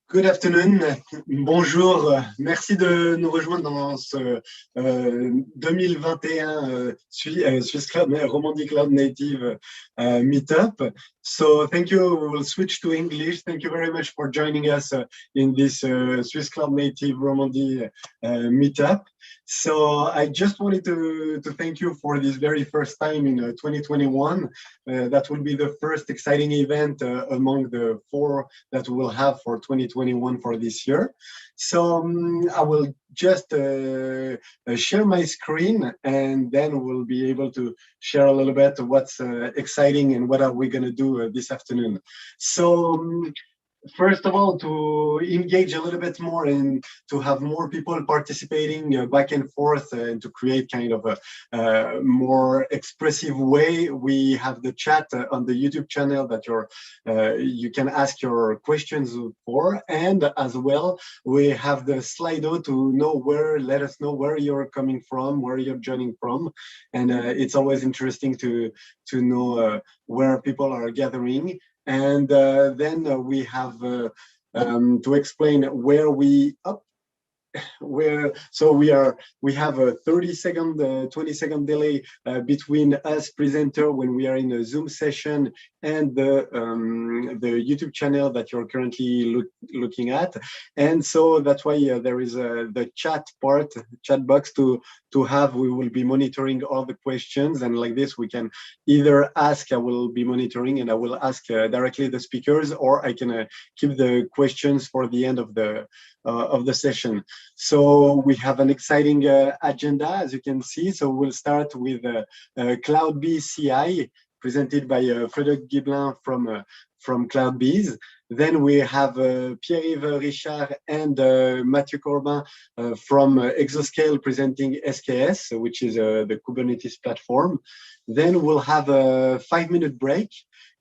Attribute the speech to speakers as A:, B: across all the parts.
A: Good afternoon, bonjour, merci de nous rejoindre dans ce 2021 Swiss Cloud, Romandie Cloud Native Meetup. So thank you, we will switch to English. Thank you very much for joining us in this Swiss Cloud Native Romandie Meetup. So I just wanted to thank you for this very first time in 2021. That will be the first exciting event among the 4 that we'll have for 2021 for this year. So I will just share my screen, and then we'll be able to share a little bit what's exciting and what are we going to do this afternoon. So first of all, to engage a little bit more and to have more people participating back and forth and to create kind of a more expressive way, we have the chat on the YouTube channel that you can ask your questions for. And as well, we have the Slido to let us know where you're coming from, where you're joining from. And it's always interesting to know where people are gathering. And then we have to explain where we have a 30-second, 20-second delay between us presenter when we are in a Zoom session and the YouTube channel that you're currently looking at. And so that's why there is the chat box to have. We will be monitoring all the questions, and like this we can either ask, I will be monitoring and I will ask directly the speakers, or I can keep the questions for the end of the session. So we have an exciting agenda, as you can see. So we'll start with CloudBees CI, presented by Frederic Gibelin from CloudBees. Then we have Pierre-Yves Ritschard and Mathieu Corbin from Exoscale presenting SKS, which is the Kubernetes platform. Then we'll have a 5-minute break,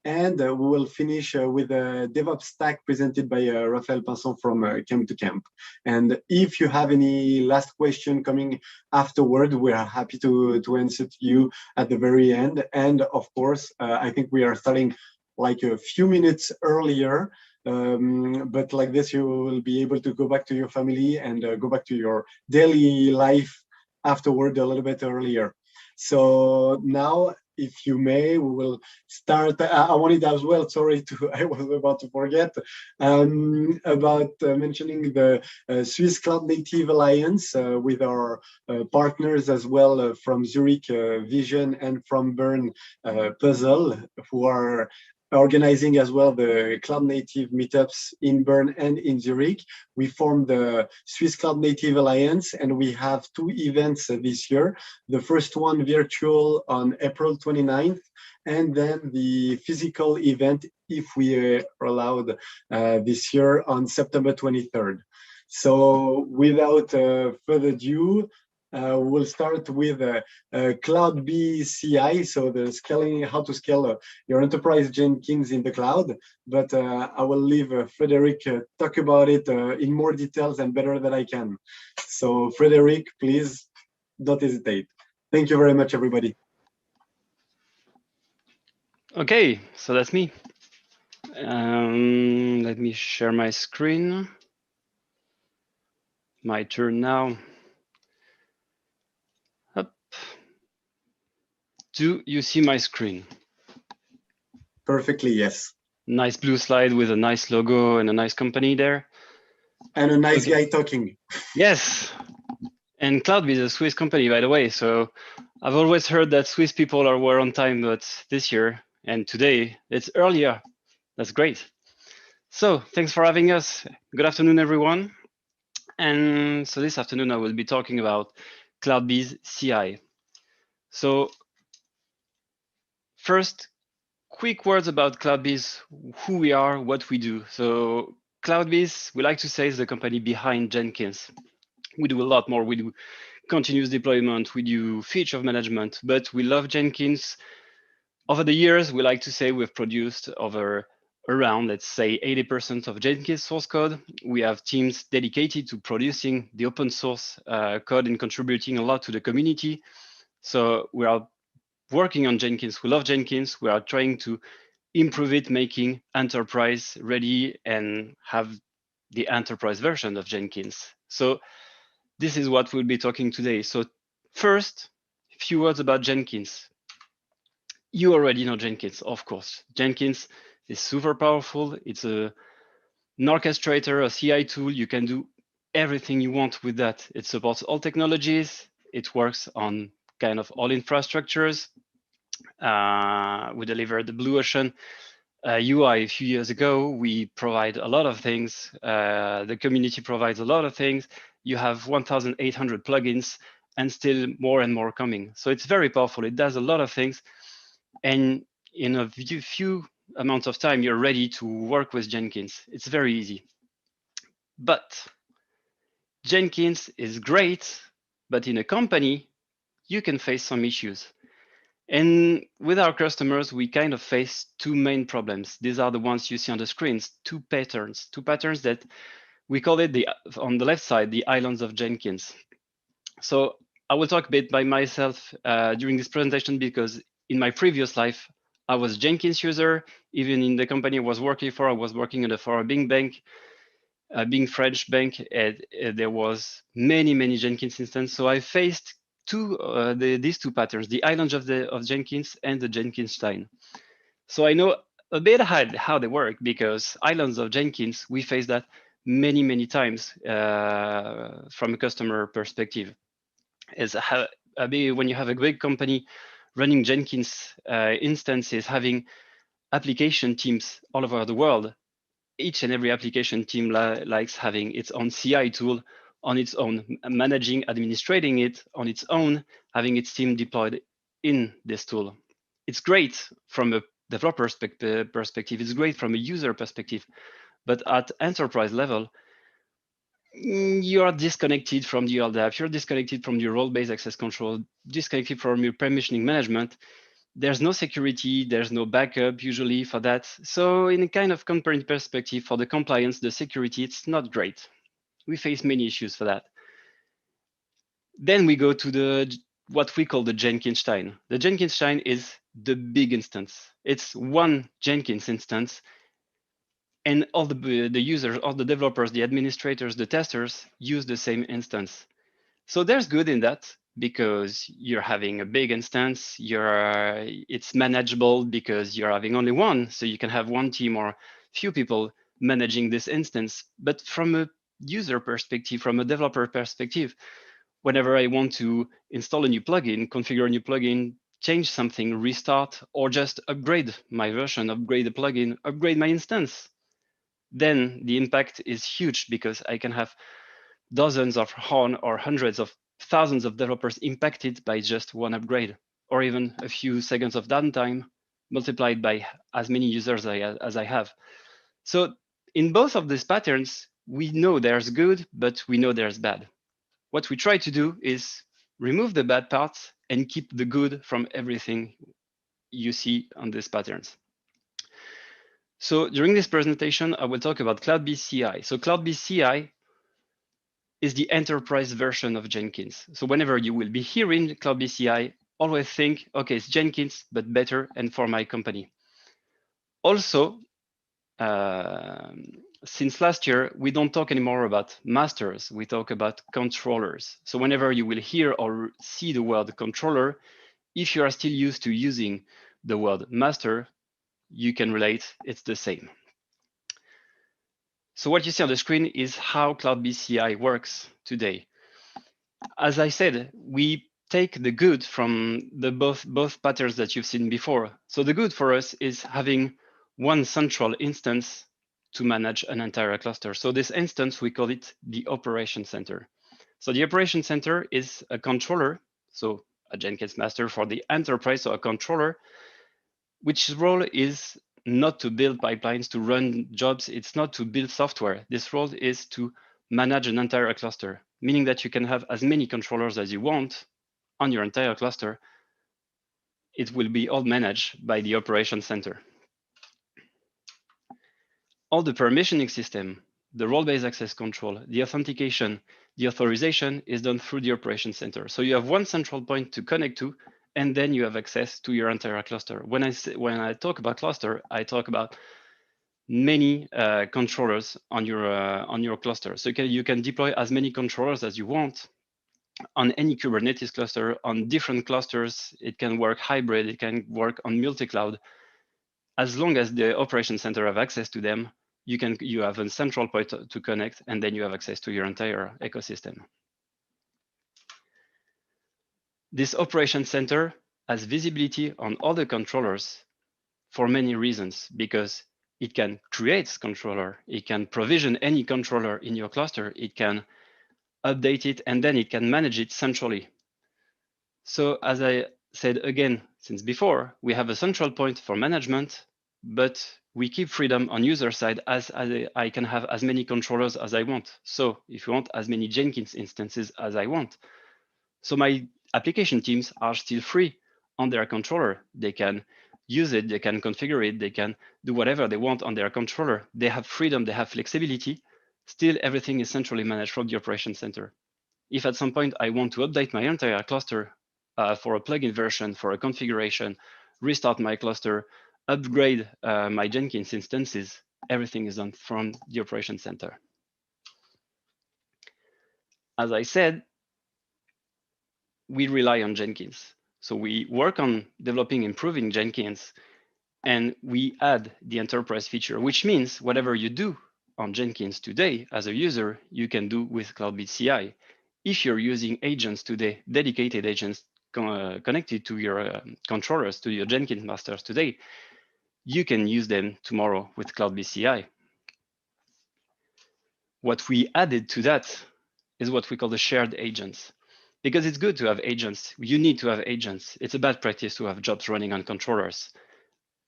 A: and we will finish with a DevOps Stack presented by Raphaël Pinson from Camp to Camp. And if you have any last question coming afterward, we are happy to answer to you at the very end. And of course, I think we are starting like a few minutes earlier, but like this, you will be able to go back to your family and go back to your daily life afterward a little bit earlier. So now, if you may, we will start. I wanted as well, I was about to forget, about mentioning the Swiss Cloud Native Alliance with our partners as well from Zurich Vision and from Bern Puzzle, who are organizing as well the Cloud Native meetups in Bern and in Zurich. We formed the Swiss Cloud Native Alliance, and we have 2 events this year. The first one virtual on April 29th, and then the physical event, if we are allowed this year, on September 23rd. So without further ado, we'll start with CloudBees CI, so the scaling, how to scale your enterprise Jenkins in the cloud. But I will leave Frederic talk about it in more details and better than I can. So Frederic, please don't hesitate. Thank you very much, everybody.
B: Okay, so that's me. Let me share my screen. My turn now. Up. Do you see my screen?
A: Perfectly, yes.
B: Nice blue slide with a nice logo and a nice company there.
A: And a nice guy talking.
B: Yes. And CloudBees is a Swiss company, by the way. So I've always heard that Swiss people were on time, but this year and today it's earlier. That's great. So thanks for having us. Good afternoon, everyone. And so this afternoon, I will be talking about CloudBees CI. So first, quick words about CloudBees, who we are, what we do. So CloudBees, we like to say, is the company behind Jenkins. We do a lot more. We do continuous deployment, we do feature management, but we love Jenkins. Over the years, we like to say we've produced around, let's say, 80% of Jenkins source code. We have teams dedicated to producing the open source code and contributing a lot to the community. So we are working on Jenkins. We love Jenkins. We are trying to improve it, making enterprise ready and have the enterprise version of Jenkins. So this is what we'll be talking today. So first, a few words about Jenkins. You already know Jenkins, of course. Jenkins is super powerful. It's an orchestrator, a CI tool. You can do everything you want with that. It supports all technologies. It works on kind of all infrastructures. We delivered the Blue Ocean UI a few years ago. We provide a lot of things. The community provides a lot of things. You have 1,800 plugins and still more and more coming. So it's very powerful. It does a lot of things. And in a few amount of time, you're ready to work with Jenkins. It's very easy. But Jenkins is great, but in a company, you can face some issues. And with our customers, we kind of face two main problems. These are the ones you see on the screens, two patterns that we call it on the left side, the islands of Jenkins. So I will talk a bit by myself during this presentation because in my previous life, I was Jenkins user. Even in the company I was working for, I was working for a big bank, a big French bank. And there was many Jenkins instances. So I faced these two patterns, the islands of Jenkins and the Jenkins Stein. So I know a bit how they work because islands of Jenkins, we face that many times from a customer perspective. When you have a big company running Jenkins instances, having application teams all over the world, each and every application team likes having its own CI tool on its own, managing, administrating it on its own, having its team deployed in this tool. It's great from a developer perspective, it's great from a user perspective, but at enterprise level, you are disconnected from the LDAP, you're disconnected from your role-based access control, disconnected from your permissioning management. There's no security, there's no backup usually for that. So in a kind of comparing perspective for the compliance, the security, it's not great. We face many issues for that. Then we go to what we call the Jenkins Stein. The Jenkins Stein is the big instance. It's one Jenkins instance, and all the users, all the developers, the administrators, the testers use the same instance. So there's good in that because you're having a big instance, it's manageable because you're having only one, so you can have one team or few people managing this instance. But from a user perspective, from a developer perspective, whenever I want to install a new plugin, configure a new plugin, change something, restart, or just upgrade my version, upgrade the plugin, upgrade my instance, then the impact is huge because I can have dozens of or hundreds of thousands of developers impacted by just one upgrade, or even a few seconds of downtime multiplied by as many users as I have. So in both of these patterns, we know there's good, but we know there's bad. What we try to do is remove the bad parts and keep the good from everything you see on these patterns. So during this presentation, I will talk about CloudBees CI. So CloudBees CI is the enterprise version of Jenkins. So whenever you will be hearing CloudBees CI, always think, okay, it's Jenkins, but better and for my company. Also, since last year, we don't talk anymore about masters, we talk about controllers. So whenever you will hear or see the word controller, if you are still used to using the word master, you can relate, it's the same. So what you see on the screen is how CloudBees CI works today. As I said, we take the good from the both patterns that you've seen before. So the good for us is having one central instance to manage an entire cluster. So this instance, we call it the operation center. So the operation center is a controller, so a Jenkins master for the enterprise, so a controller, which role is not to build pipelines, to run jobs. It's not to build software. This role is to manage an entire cluster, meaning that you can have as many controllers as you want on your entire cluster. It will be all managed by the operation center. All the permissioning system, the role-based access control, the authentication, the authorization is done through the operation center. So you have one central point to connect to, and then you have access to your entire cluster. When I talk about cluster, I talk about many controllers on your cluster. So you can deploy as many controllers as you want on any Kubernetes cluster, on different clusters. It can work hybrid, it can work on multi-cloud. As long as the operation center have access to them, you have a central point to connect, and then you have access to your entire ecosystem. This operation center has visibility on other controllers for many reasons, because it can create controller, it can provision any controller in your cluster, it can update it, and then it can manage it centrally. So as I said again, since before, we have a central point for management, but we keep freedom on user side as I can have as many controllers as I want. So if you want, as many Jenkins instances as I want. So my application teams are still free on their controller. They can use it, they can configure it, they can do whatever they want on their controller. They have freedom, they have flexibility. Still, everything is centrally managed from the operation center. If at some point I want to update my entire cluster for a plugin version, for a configuration, restart my cluster, upgrade my Jenkins instances, everything is done from the operation center. As I said, we rely on Jenkins. So we work on developing, improving Jenkins, and we add the enterprise feature, which means whatever you do on Jenkins today as a user, you can do with CloudBees CI. If you're using agents today, dedicated agents connected to your controllers, to your Jenkins masters today, you can use them tomorrow with CloudBees CI. What we added to that is what we call the shared agents. Because it's good to have agents, you need to have agents. It's a bad practice to have jobs running on controllers.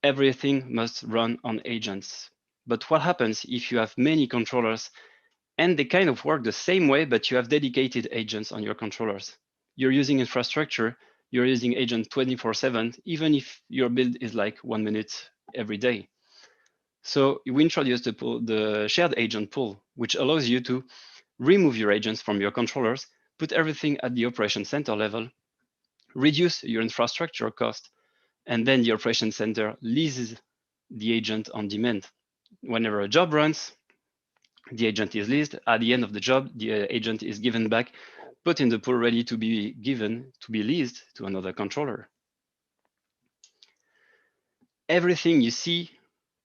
B: Everything must run on agents. But what happens if you have many controllers and they kind of work the same way, but you have dedicated agents on your controllers? You're using infrastructure, you're using agent 24/7, even if your build is like 1 minute every day. So we introduced the shared agent pool, which allows you to remove your agents from your controllers, put everything at the operation center level, reduce your infrastructure cost, and then the operation center leases the agent on demand. Whenever a job runs, the agent is leased. At the end of the job, the agent is given back, put in the pool, ready to be leased to another controller. Everything you see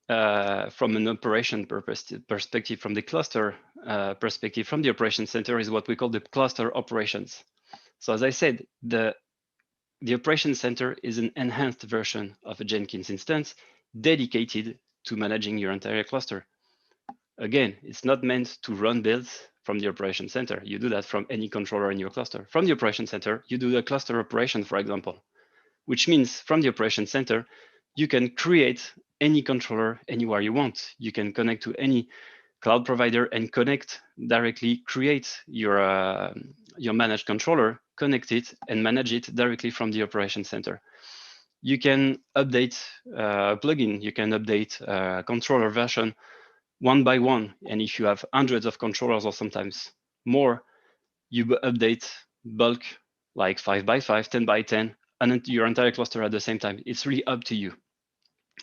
B: from an operation perspective, from the cluster perspective, from the operation center, is what we call the cluster operations. So as I said, the operation center is an enhanced version of a Jenkins instance dedicated to managing your entire cluster. Again, it's not meant to run builds from the operation center. You do that from any controller in your cluster. From the operation center, you do the cluster operation, for example, which means from the operation center, you can create any controller anywhere you want. You can connect to any cloud provider and connect directly, create your managed controller, connect it, and manage it directly from the operation center. You can update a plugin, you can update a controller version one by one. And if you have hundreds of controllers or sometimes more, you update bulk, like 5 by 5, 10 by 10, and your entire cluster at the same time. It's really up to you.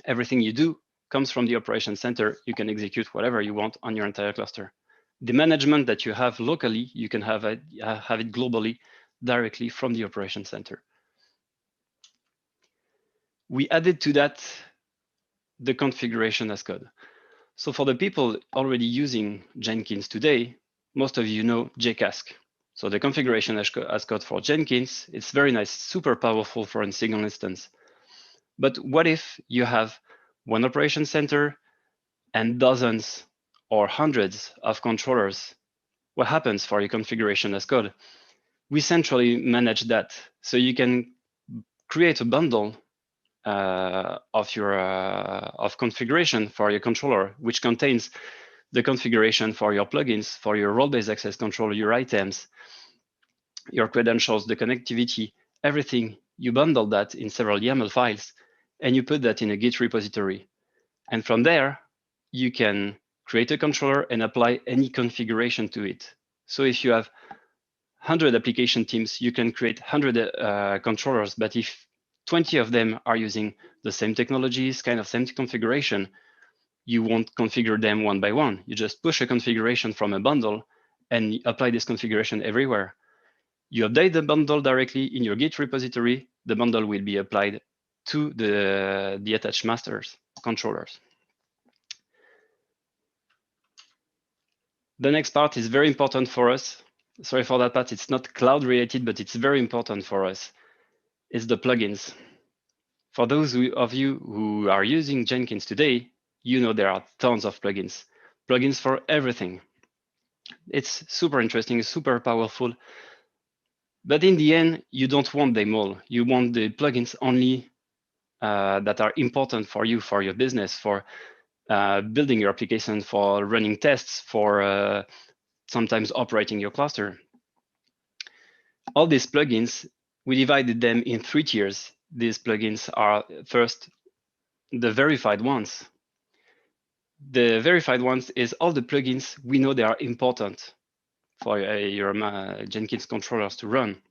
B: Everything you do comes from the operation center. You can execute whatever you want on your entire cluster. The management that you have locally, you can have it globally directly from the operation center. We added to that the configuration as code. So for the people already using Jenkins today, most of you know JCask. So the configuration as code for Jenkins, it's very nice, super powerful for a single instance. But what if you have one operation center and dozens or hundreds of controllers? What happens for your configuration as code? We centrally manage that. So you can create a bundle of configuration for your controller, which contains the configuration for your plugins, for your role-based access control, your items, your credentials, the connectivity, everything. You bundle that in several YAML files, and you put that in a Git repository. And from there, you can create a controller and apply any configuration to it. So if you have 100 application teams, you can create 100 controllers, but if 20 of them are using the same technologies, kind of same configuration, you won't configure them one by one. You just push a configuration from a bundle and apply this configuration everywhere. You update the bundle directly in your Git repository. The bundle will be applied to the attached masters, controllers. The next part is very important for us. Sorry for that part. It's not cloud related, but it's very important for us. It's the plugins. For those of you who are using Jenkins today, you know there are tons of plugins. Plugins for everything. It's super interesting, super powerful. But in the end, you don't want them all. You want the plugins only that are important for you, for your business, for building your application, for running tests, for sometimes operating your cluster. All these plugins, we divided them in 3 tiers. These plugins are first the verified ones. The verified ones is all the plugins we know they are important for your Jenkins controllers to run.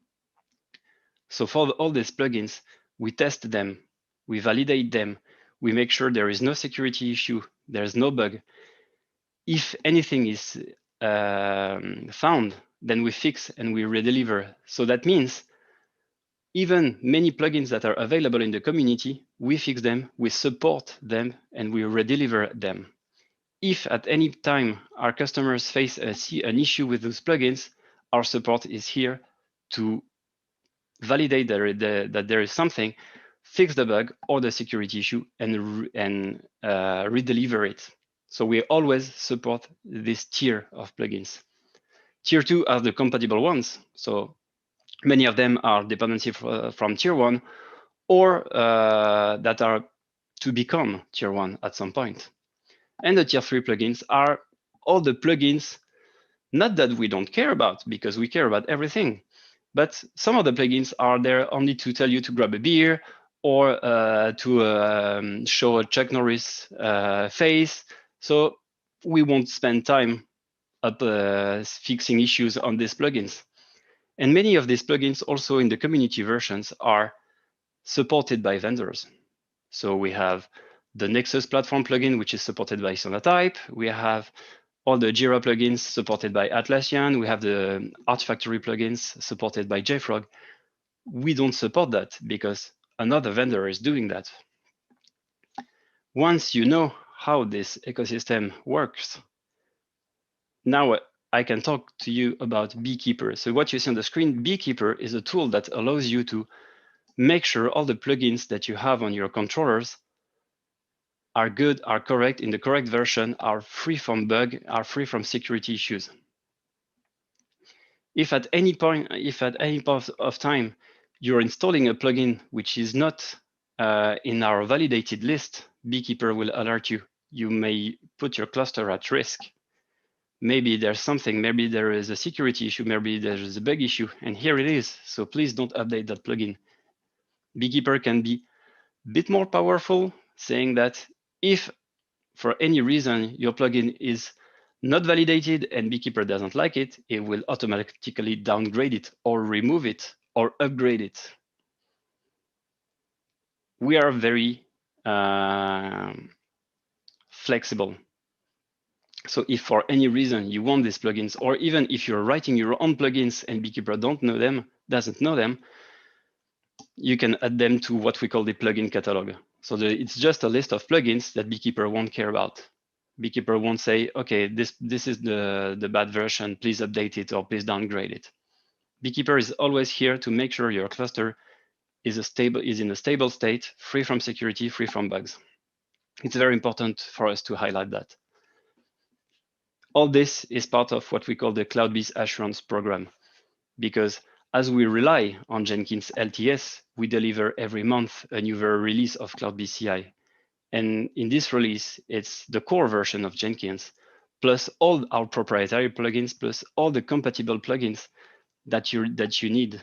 B: So for all these plugins, we test them, we validate them, we make sure there is no security issue, there's no bug. If anything is found, then we fix and we redeliver. So that means even many plugins that are available in the community, we fix them, we support them, and we redeliver them. If at any time our customers face an issue with those plugins, our support is here to validate that there is something, fix the bug or the security issue, and redeliver it. So we always support this tier of plugins. Tier 2 are the compatible ones. So many of them are dependency from tier 1 or that are to become tier 1 at some point. And the tier 3 plugins are all the plugins, not that we don't care about, because we care about everything, but some of the plugins are there only to tell you to grab a beer or to show a Chuck Norris face. So we won't spend time up fixing issues on these plugins. And many of these plugins also in the community versions are supported by vendors. So we have the Nexus platform plugin, which is supported by Sonatype. We have all the Jira plugins supported by Atlassian. We have the Artifactory plugins supported by JFrog. We don't support that because another vendor is doing that. Once you know how this ecosystem works, now I can talk to you about Beekeeper. So what you see on the screen, Beekeeper is a tool that allows you to make sure all the plugins that you have on your controllers are good, are correct, in the correct version, are free from bug, are free from security issues. If at any point of time you're installing a plugin which is not in our validated list, Beekeeper will alert you. You may put your cluster at risk. Maybe there's something, maybe there is a security issue, maybe there is a bug issue, and here it is. So please don't update that plugin. Beekeeper can be a bit more powerful, saying that if for any reason your plugin is not validated and Beekeeper doesn't like it, it will automatically downgrade it or remove it or upgrade it. We are very flexible. So if for any reason you want these plugins, or even if you're writing your own plugins and Beekeeper doesn't know them, you can add them to what we call the plugin catalog. So it's just a list of plugins that Beekeeper won't care about. Beekeeper won't say, okay, this is the bad version, please update it or please downgrade it. Beekeeper is always here to make sure your cluster is in a stable state, free from security, free from bugs. It's very important for us to highlight that. All this is part of what we call the CloudBees Assurance Program, because as we rely on Jenkins LTS, we deliver every month a new release of CloudBees CI. And in this release, it's the core version of Jenkins, plus all our proprietary plugins, plus all the compatible plugins that you need.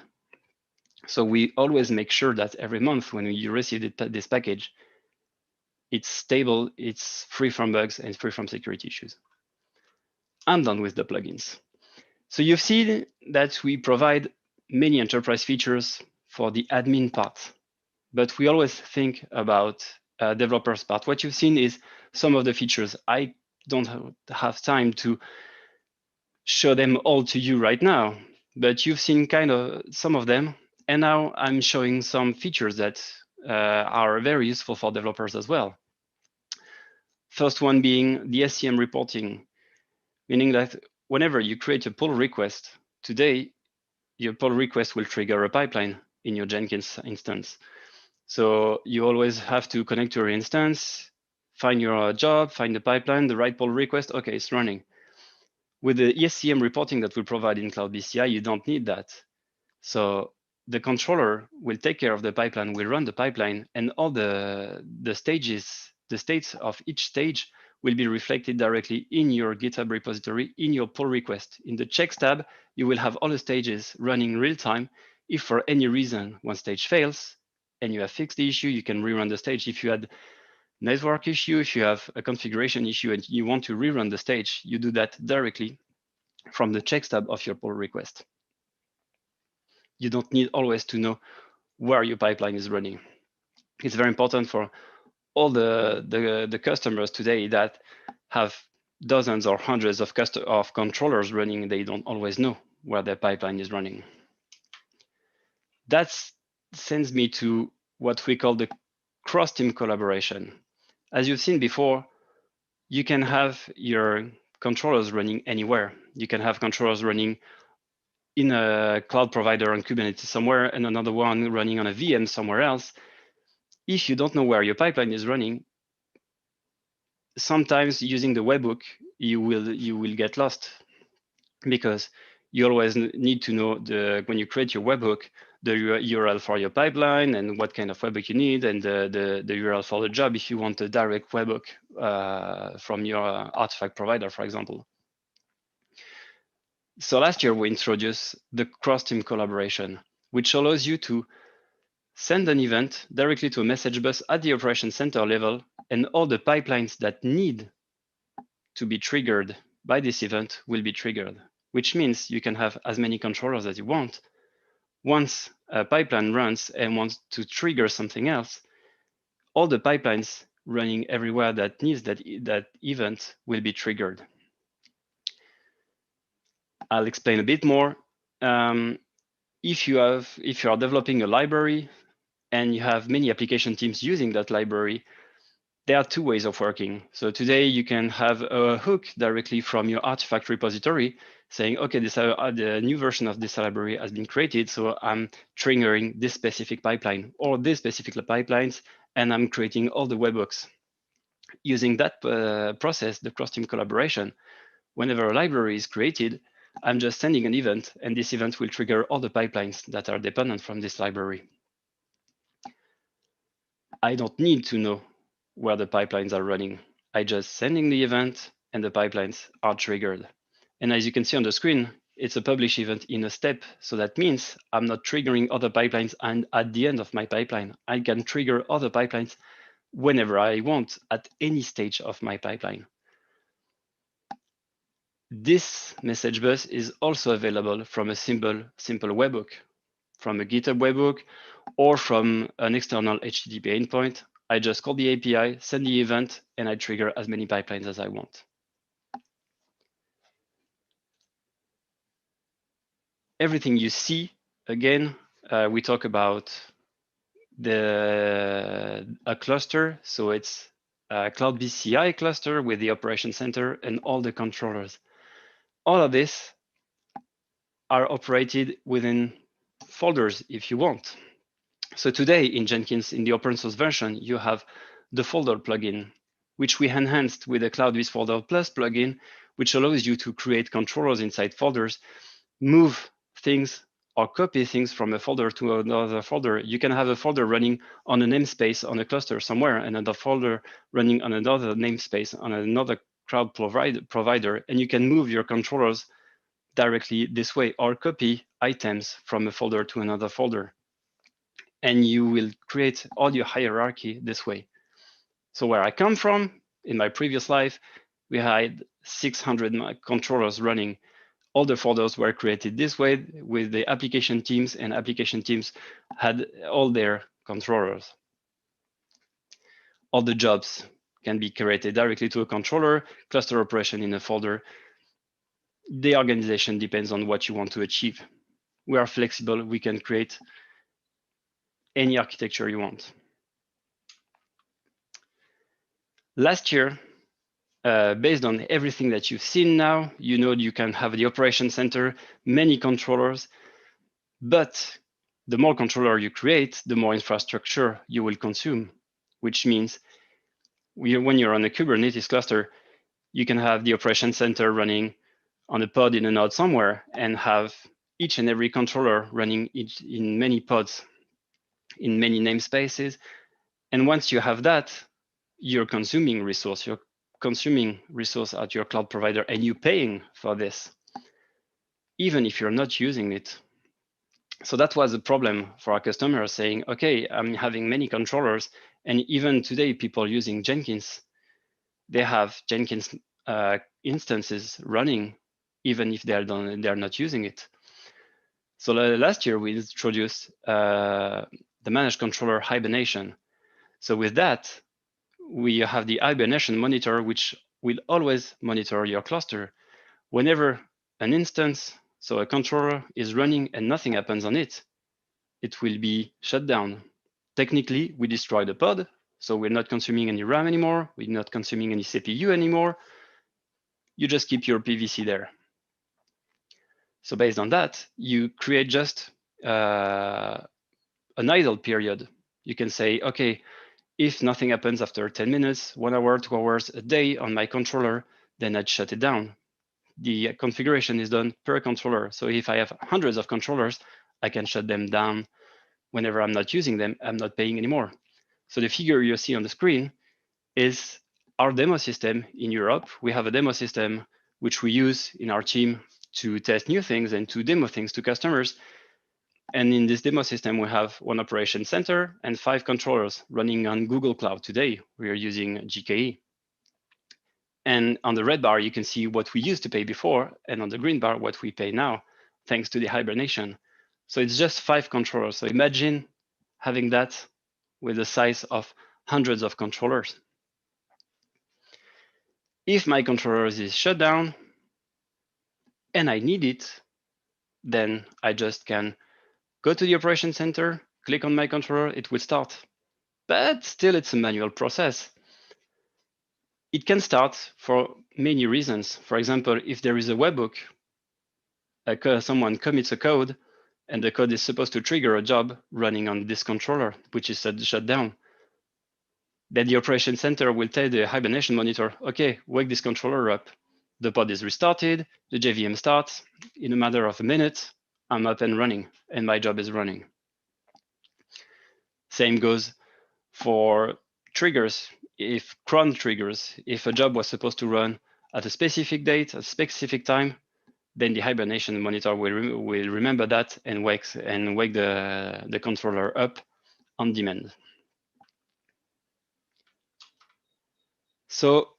B: So we always make sure that every month when you receive this package, it's stable, it's free from bugs, and free from security issues. I'm done with the plugins. So you've seen that we provide many enterprise features for the admin part, but we always think about developers part. What you've seen is some of the features. I don't have time to show them all to you right now, but you've seen kind of some of them. And now I'm showing some features that are very useful for developers as well. First one being the SCM reporting, meaning that whenever you create a pull request today, your pull request will trigger a pipeline in your Jenkins instance. So you always have to connect to your instance, find your job, find the pipeline, the right pull request. Okay, it's running. With the SCM reporting that we provide in CloudBees CI, you don't need that. So the controller will take care of the pipeline, will run the pipeline, and all the stages, the states of each stage will be reflected directly in your GitHub repository, in your pull request. In the checks tab, you will have all the stages running in real time. If for any reason one stage fails and you have fixed the issue, you can rerun the stage. If you had network issue, if you have a configuration issue and you want to rerun the stage, you do that directly from the checks tab of your pull request. You don't need always to know where your pipeline is running. It's very important for all the customers today that have dozens or hundreds of controllers running. They don't always know where their pipeline is running. That sends me to what we call the cross-team collaboration. As you've seen before, you can have your controllers running anywhere. You can have controllers running in a cloud provider on Kubernetes somewhere and another one running on a VM somewhere else. If you don't know where your pipeline is running, sometimes using the webhook, you will get lost, because you always need to know when you create your webhook, the URL for your pipeline and what kind of webhook you need, and the URL for the job if you want a direct webhook from your artifact provider, for example. So last year we introduced the cross-team collaboration, which allows you to send an event directly to a message bus at the operation center level, and all the pipelines that need to be triggered by this event will be triggered, which means you can have as many controllers as you want. Once a pipeline runs and wants to trigger something else, all the pipelines running everywhere that needs that event will be triggered. I'll explain a bit more. If you are developing a library and you have many application teams using that library, there are two ways of working. So today you can have a hook directly from your artifact repository saying, okay, the new version of this library has been created, so I'm triggering this specific pipeline or this specific pipelines, and I'm creating all the webhooks. Using that process, the cross-team collaboration, whenever a library is created, I'm just sending an event, and this event will trigger all the pipelines that are dependent from this library. I don't need to know where the pipelines are running. I just sending the event and the pipelines are triggered. And as you can see on the screen, it's a publish event in a step. So that means I'm not triggering other pipelines and at the end of my pipeline. I can trigger other pipelines whenever I want at any stage of my pipeline. This message bus is also available from a simple webhook, from a GitHub webhook, or from an external HTTP endpoint. I just call the API, send the event, and I trigger as many pipelines as I want. Everything you see, again, we talk about a cluster. So it's a CloudBees CI cluster with the operation center and all the controllers. All of this are operated within folders if you want. So today in Jenkins, in the open source version, you have the folder plugin, which we enhanced with the CloudBees Folder Plus plugin, which allows you to create controllers inside folders, move things or copy things from a folder to another folder. You can have a folder running on a namespace on a cluster somewhere, and another folder running on another namespace on another cloud provider, and you can move your controllers directly this way, or copy items from a folder to another folder. And you will create all your hierarchy this way. So where I come from, in my previous life, we had 600 controllers running. All the folders were created this way with the application teams, and application teams had all their controllers. all the jobs can be created directly to a controller, cluster operation in a folder. The organization depends on what you want to achieve. We are flexible. We can create any architecture you want. Last year, based on everything that you've seen now, you know you can have the operation center, many controllers, but the more controller you create, the more infrastructure you will consume, which means when you're on a Kubernetes cluster, you can have the operation center running on a pod in a node somewhere and have each and every controller running in many pods, in many namespaces. And once you have that, you're consuming resource. You're consuming resource at your cloud provider and you're paying for this, even if you're not using it. So that was a problem for our customers saying, okay, I'm having many controllers. And even today, people using Jenkins, they have Jenkins instances running, even if they're not using it. So last year, we introduced the managed controller hibernation. So with that, we have the hibernation monitor, which will always monitor your cluster. Whenever an instance, so a controller is running and nothing happens on it, it will be shut down. Technically, we destroy the pod, so we're not consuming any RAM anymore, we're not consuming any CPU anymore. You just keep your PVC there. So based on that, you create just an idle period. You can say, okay, if nothing happens after 10 minutes, 1 hour, 2 hours a day on my controller, then I'd shut it down. The configuration is done per controller. So if I have hundreds of controllers, I can shut them down whenever I'm not using them. I'm not paying anymore. So the figure you see on the screen is our demo system in Europe. We have a demo system which we use in our team to test new things and to demo things to customers. And in this demo system, we have one operation center and 5 controllers running on Google Cloud today. We are using GKE. And on the red bar, you can see what we used to pay before, and on the green bar, what we pay now, thanks to the hibernation. So it's just 5 controllers. So imagine having that with the size of hundreds of controllers. If my controller is shut down and I need it, then I just can go to the operation center, click on my controller, it will start. But still, it's a manual process. It can start for many reasons. For example, if there is a webhook, someone commits a code, and the code is supposed to trigger a job running on this controller, which is shut down. Then the operation center will tell the hibernation monitor, okay, wake this controller up. The pod is restarted, the JVM starts. In a matter of a minute, I'm up and running, and my job is running. Same goes for triggers. If cron triggers, if a job was supposed to run at a specific date, a specific time, then the hibernation monitor will remember that and wake the controller up on demand. So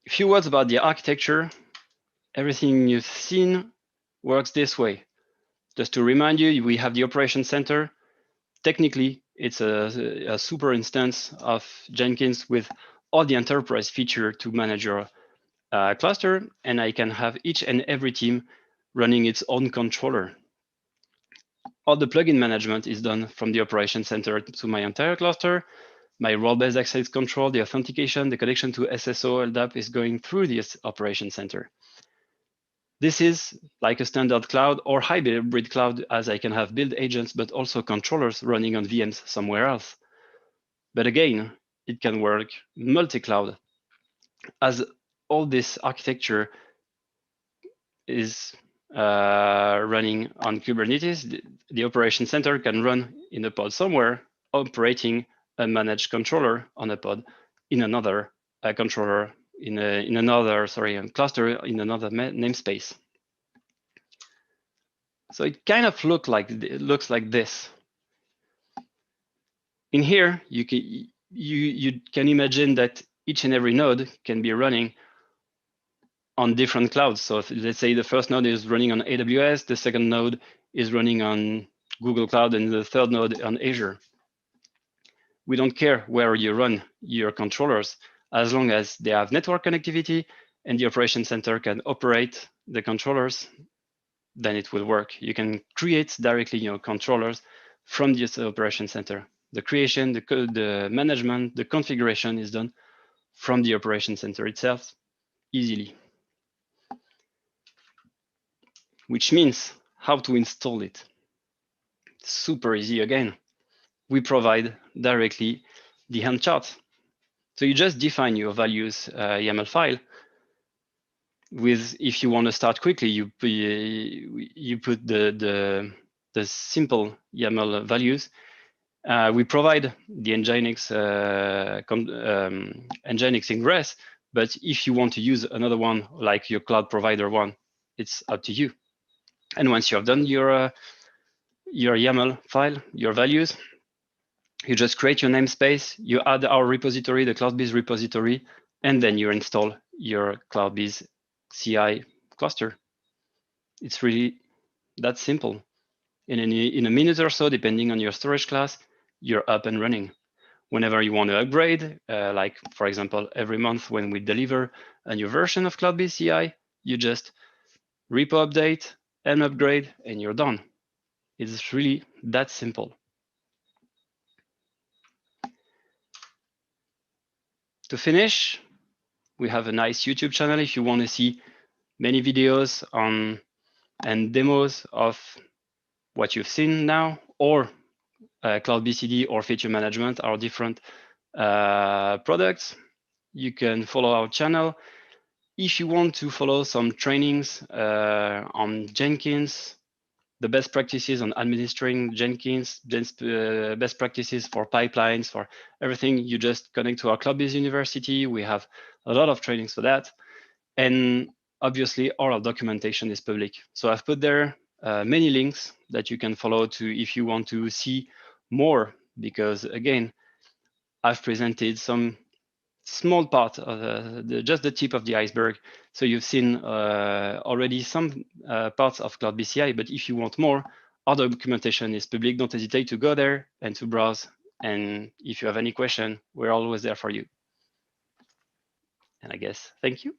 B: a few words about the architecture. Everything you've seen works this way. Just to remind you, we have the operation center. Technically, it's a super instance of Jenkins with all the enterprise feature to manage your cluster, and I can have each and every team running its own controller. All the plugin management is done from the operation center to my entire cluster. My role-based access control, the authentication, the connection to SSO, LDAP is going through this operation center. This is like a standard cloud or hybrid cloud, as I can have build agents, but also controllers running on VMs somewhere else. But again, it can work multi-cloud, as all this architecture is running on Kubernetes. The operation center can run in a pod somewhere, operating a managed controller on a pod in another controller cluster in another namespace. So it kind of looks like this. In here, you can imagine that each and every node can be running on different clouds. So let's say the first node is running on AWS, the second node is running on Google Cloud, and the third node on Azure. We don't care where you run your controllers, as long as they have network connectivity and the operation center can operate the controllers, then it will work. You can create directly your controllers from this operation center. The creation, the management, the configuration is done from the operation center itself easily. Which means how to install it. Super easy again. We provide directly the Helm chart. So you just define your values YAML file. With, if you want to start quickly, you put the simple YAML values. We provide the Nginx Nginx ingress, but if you want to use another one, like your cloud provider one, it's up to you. And once you have done your YAML file, your values, you just create your namespace, you add our repository, the CloudBees repository, and then you install your CloudBees CI cluster. It's really that simple. In a minute or so, depending on your storage class, you're up and running. Whenever you want to upgrade, like for example, every month when we deliver a new version of CloudBees CI, you just repo update and upgrade, and you're done. It's really that simple. To finish, we have a nice YouTube channel if you want to see many videos on and demos of what you've seen now, or CloudBCD or feature management, our different products. You can follow our channel. If you want to follow some trainings on Jenkins, the best practices on administering Jenkins, best practices for pipelines, for everything, you just connect to our CloudBees University. We have a lot of trainings for that. And obviously, all our documentation is public. So I've put there many links that you can follow to if you want to see more, because again, I've presented some small part of just the tip of the iceberg. So you've seen already some parts of CloudBees CI, but if you want more, our documentation is public. Don't hesitate to go there and to browse. And if you have any question, we're always there for you. And I guess, thank you.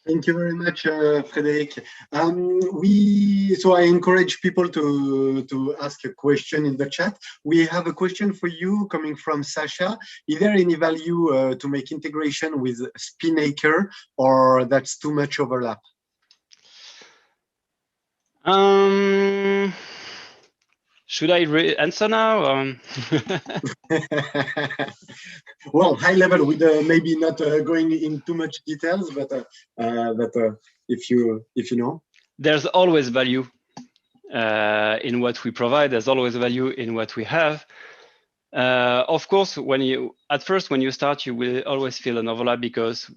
A: Thank you very much, Frederic. So I encourage people to ask a question in the chat. We have a question for you coming from Sasha. Is there any value to make integration with Spinnaker, or that's too much overlap?
B: Should I answer now?
A: Well, high level, with maybe not going in too much details, but if you know,
B: there's always value in what we provide. There's always value in what we have. Of course, when you start, you will always feel an overlap because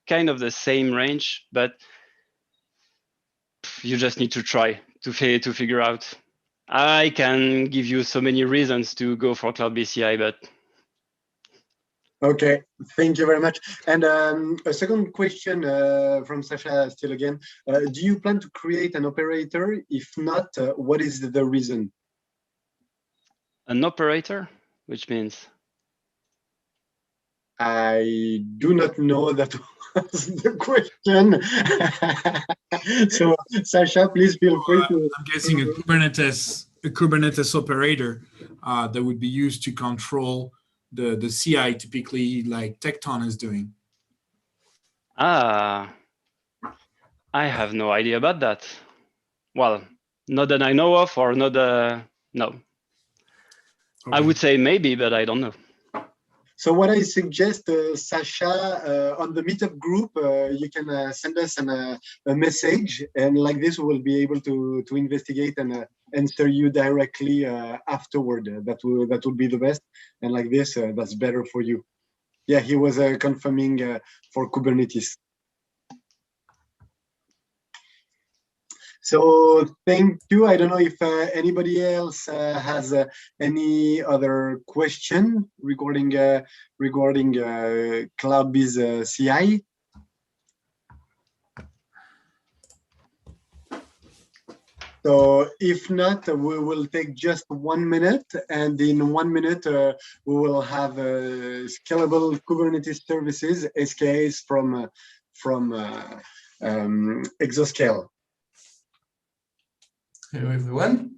B: kind of the same range, but you just need to try to figure out. I can give you so many reasons to go for CloudBees CI, but
A: okay, thank you very much. And a second question from Sasha still again. Do you plan to create an operator? If not, what is the reason?
B: An operator, which means?
A: I do not know that was the question. So, Sasha, please feel free to.
C: I'm guessing a Kubernetes operator that would be used to control the CI, typically like Tekton is doing.
B: I have no idea about that. Well, not that I know of, or not. No. Okay. I would say maybe, but I don't know.
A: So what I suggest, Sasha, on the Meetup group, you can send us a message, and like this, we will be able to investigate and answer you directly afterward. That would be the best, and like this, that's better for you. Yeah, he was confirming for Kubernetes. So thank you. I don't know if anybody else has any other question regarding CloudBees CI. So if not, we will take just 1 minute, and in 1 minute, we will have scalable Kubernetes services, SKAs from Exoscale.
D: Hello, everyone.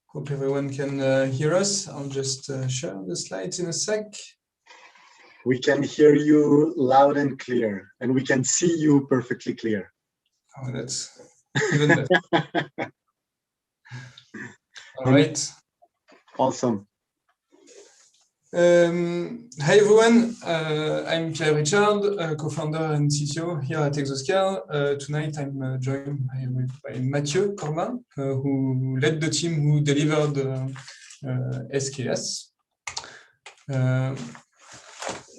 D: Hope everyone can hear us. I'll just share the slides in a sec.
A: We can hear you loud and clear, and we can see you perfectly clear.
D: Oh, that's even better. All right.
A: Awesome.
D: Hi, everyone. I'm Pierre-Yves Ritschard, co-founder and CTO here at Exoscale. Tonight, I'm joined by Mathieu Corbin, who led the team who delivered SKS.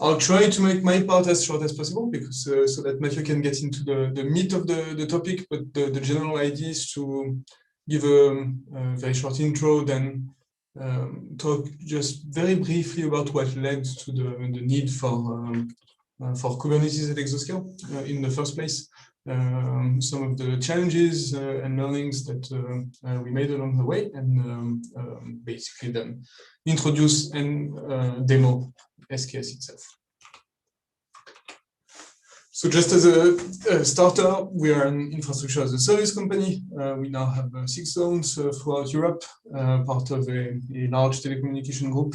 D: I'll try to make my part as short as possible, because so that Mathieu can get into the meat of the topic. But the general idea is to give a very short intro, then talk just very briefly about what led to the need for Kubernetes at Exoscale in the first place, some of the challenges and learnings that we made along the way, and basically then introduce and demo SKS itself. So just as a starter, we are an infrastructure as a service company. We now have 6 zones throughout Europe, part of a large telecommunication group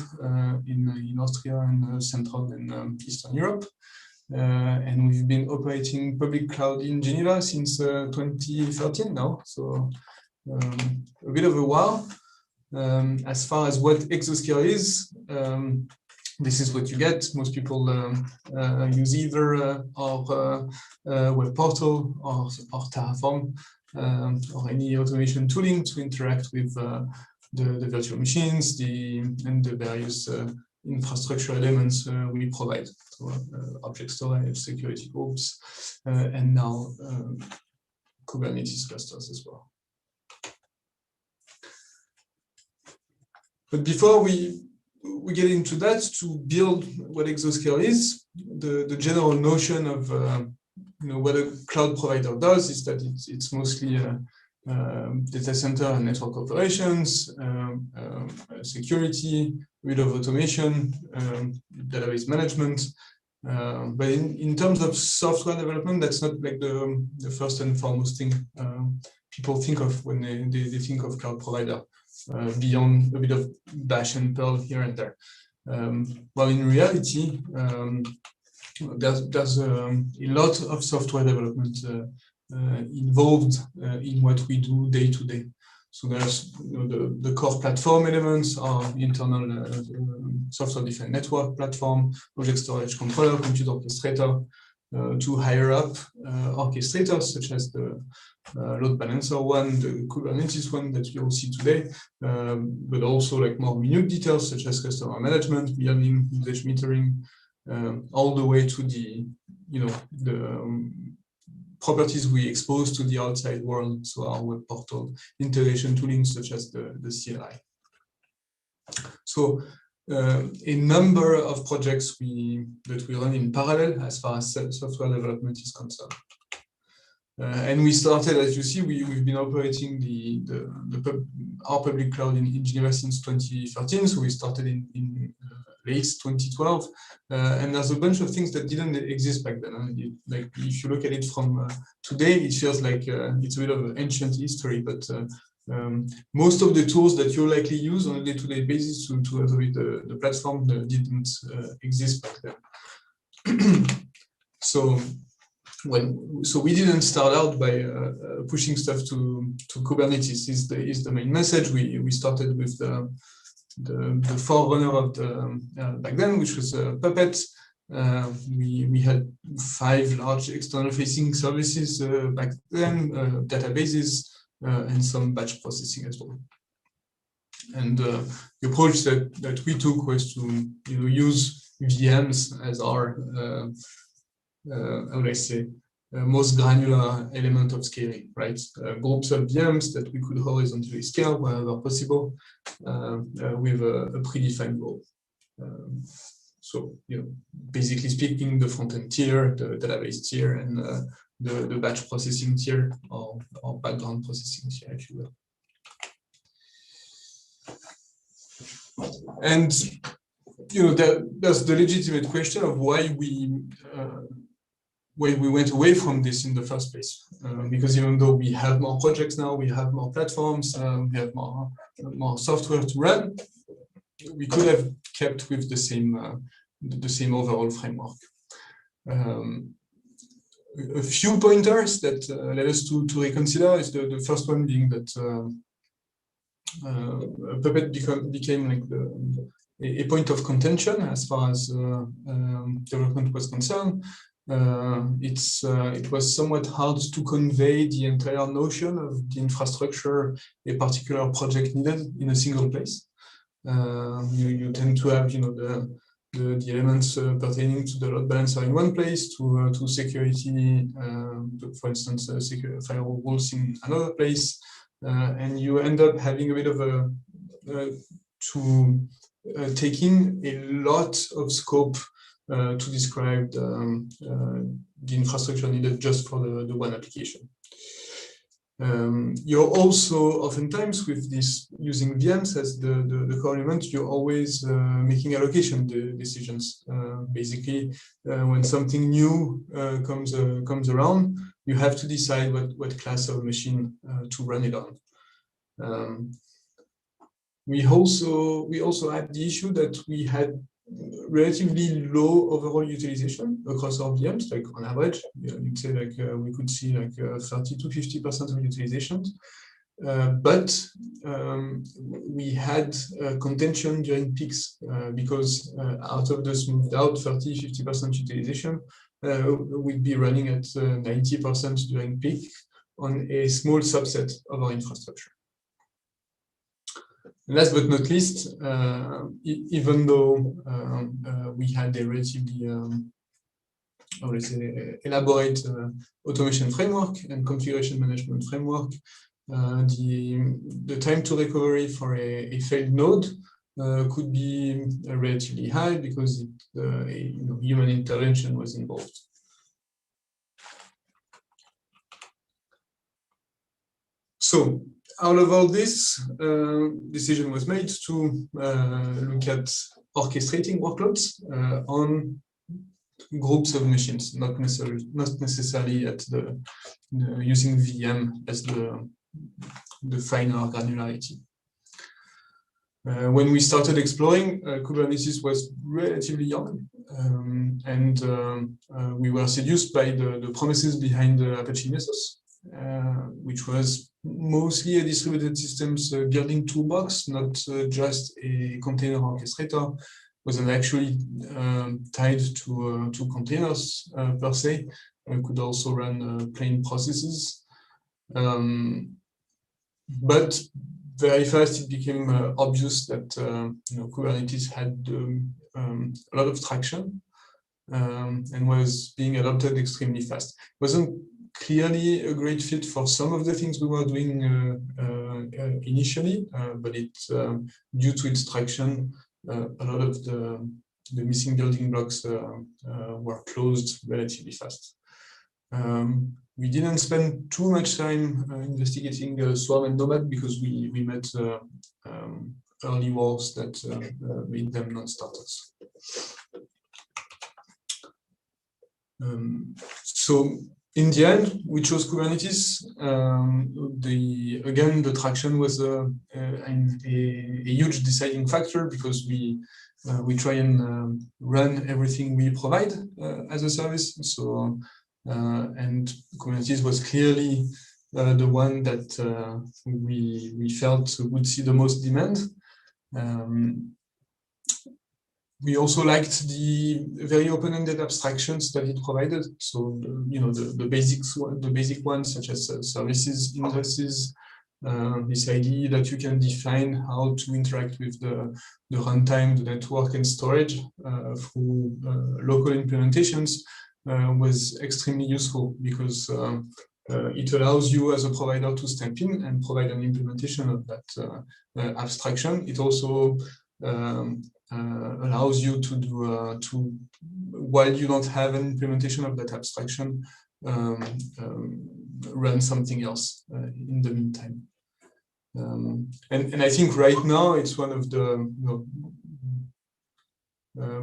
D: in Austria and Central and Eastern Europe. And we've been operating public cloud in Geneva since 2013 now, so a bit of a while. As far as what Exoscale is, this is what you get. Most people use either our web portal or Terraform or any automation tooling to interact with the virtual machines and the various infrastructure elements we provide. So object storage, security groups, and now Kubernetes clusters as well. But before we get into that, to build what Exoscale is, the general notion of what a cloud provider does is that it's mostly data center and network operations, security, a bit of automation, database management. But in terms of software development, that's not like the first and foremost thing people think of when they think of cloud provider. Beyond a bit of Bash and Perl here and there. Well, in reality, there's a lot of software development involved in what we do day to day. So there's the core platform elements are internal software-defined network platform, object storage controller, compute orchestrator, to higher up orchestrators such as the load balancer one, the Kubernetes one that you'll see today, but also like more minute details such as customer management, billing, usage metering, all the way to the properties we expose to the outside world, so our web portal, integration tooling such as the CLI. So a number of projects that we run in parallel as far as software development is concerned. And we started, as you see, we've been operating our public cloud in Geneva since 2013. So we started in late 2012, and there's a bunch of things that didn't exist back then. Like if you look at it from today, it feels like it's a bit of ancient history, but most of the tools that you likely use on a day-to-day basis to automate the platform didn't exist back then. So we didn't start out by pushing stuff to Kubernetes. Is the main message. We started with the forerunner of the back then, which was Puppet. We had 5 large external-facing services back then, databases, and some batch processing as well. And the approach that we took was to use VMs as our how would I say, most granular element of scaling, right? Groups of VMs that we could horizontally scale wherever possible with a predefined goal. So, basically speaking, the front-end tier, the database tier, and the batch processing tier or background processing tier, if you will. And there's the legitimate question of why we went away from this in the first place. Because even though we have more projects now, we have more platforms, we have more software to run, we could have kept with the same overall framework. A few pointers that led us to reconsider is the first one being that Puppet became like a point of contention as far as development was concerned. It was somewhat hard to convey the entire notion of the infrastructure a particular project needed in a single place. You tend to have the elements pertaining to the load balancer in one place, to security, for instance, firewall rules in another place, and you end up having a bit of taking a lot of scope to describe the infrastructure needed just for the one application. You're also oftentimes with this using VMs as the core element, you're always making allocation decisions. Basically, when something new comes around, you have to decide what class of machine to run it on. We also had the issue that we had relatively low overall utilization across our VMs, like on average, you'd say like we could see like 30 to 50% of utilization. But we had contention during peaks because out of the smoothed out 30-50% utilization, we'd be running at 90% during peak on a small subset of our infrastructure. Last but not least, even though we had a relatively elaborate automation framework and configuration management framework, the time to recovery for a failed node could be relatively high because human intervention was involved. So, out of all this, decision was made to look at orchestrating workloads on groups of machines, not necessarily at using VM as the final granularity. When we started exploring, Kubernetes was relatively young, and we were seduced by the promises behind Apache Mesos, which was mostly a distributed systems building toolbox, not just a container orchestrator. Wasn't actually tied to containers per se. We could also run plain processes, but very fast it became obvious that Kubernetes had a lot of traction and was being adopted extremely fast. Wasn't clearly a great fit for some of the things we were doing initially, but due to its traction, a lot of the missing building blocks were closed relatively fast. We didn't spend too much time investigating Swarm and Nomad because we met early walls that made them non-starters. So in the end, we chose Kubernetes. Again, the traction was a huge deciding factor because we try and run everything we provide as a service. So and Kubernetes was clearly the one that we felt would see the most demand. We also liked the very open-ended abstractions that it provided. So the basic ones such as services, indexes, this idea that you can define how to interact with the runtime, the network, and storage through local implementations was extremely useful because it allows you as a provider to step in and provide an implementation of that abstraction. It also allows you to do while you don't have an implementation of that abstraction, run something else in the meantime. And I think right now it's one of the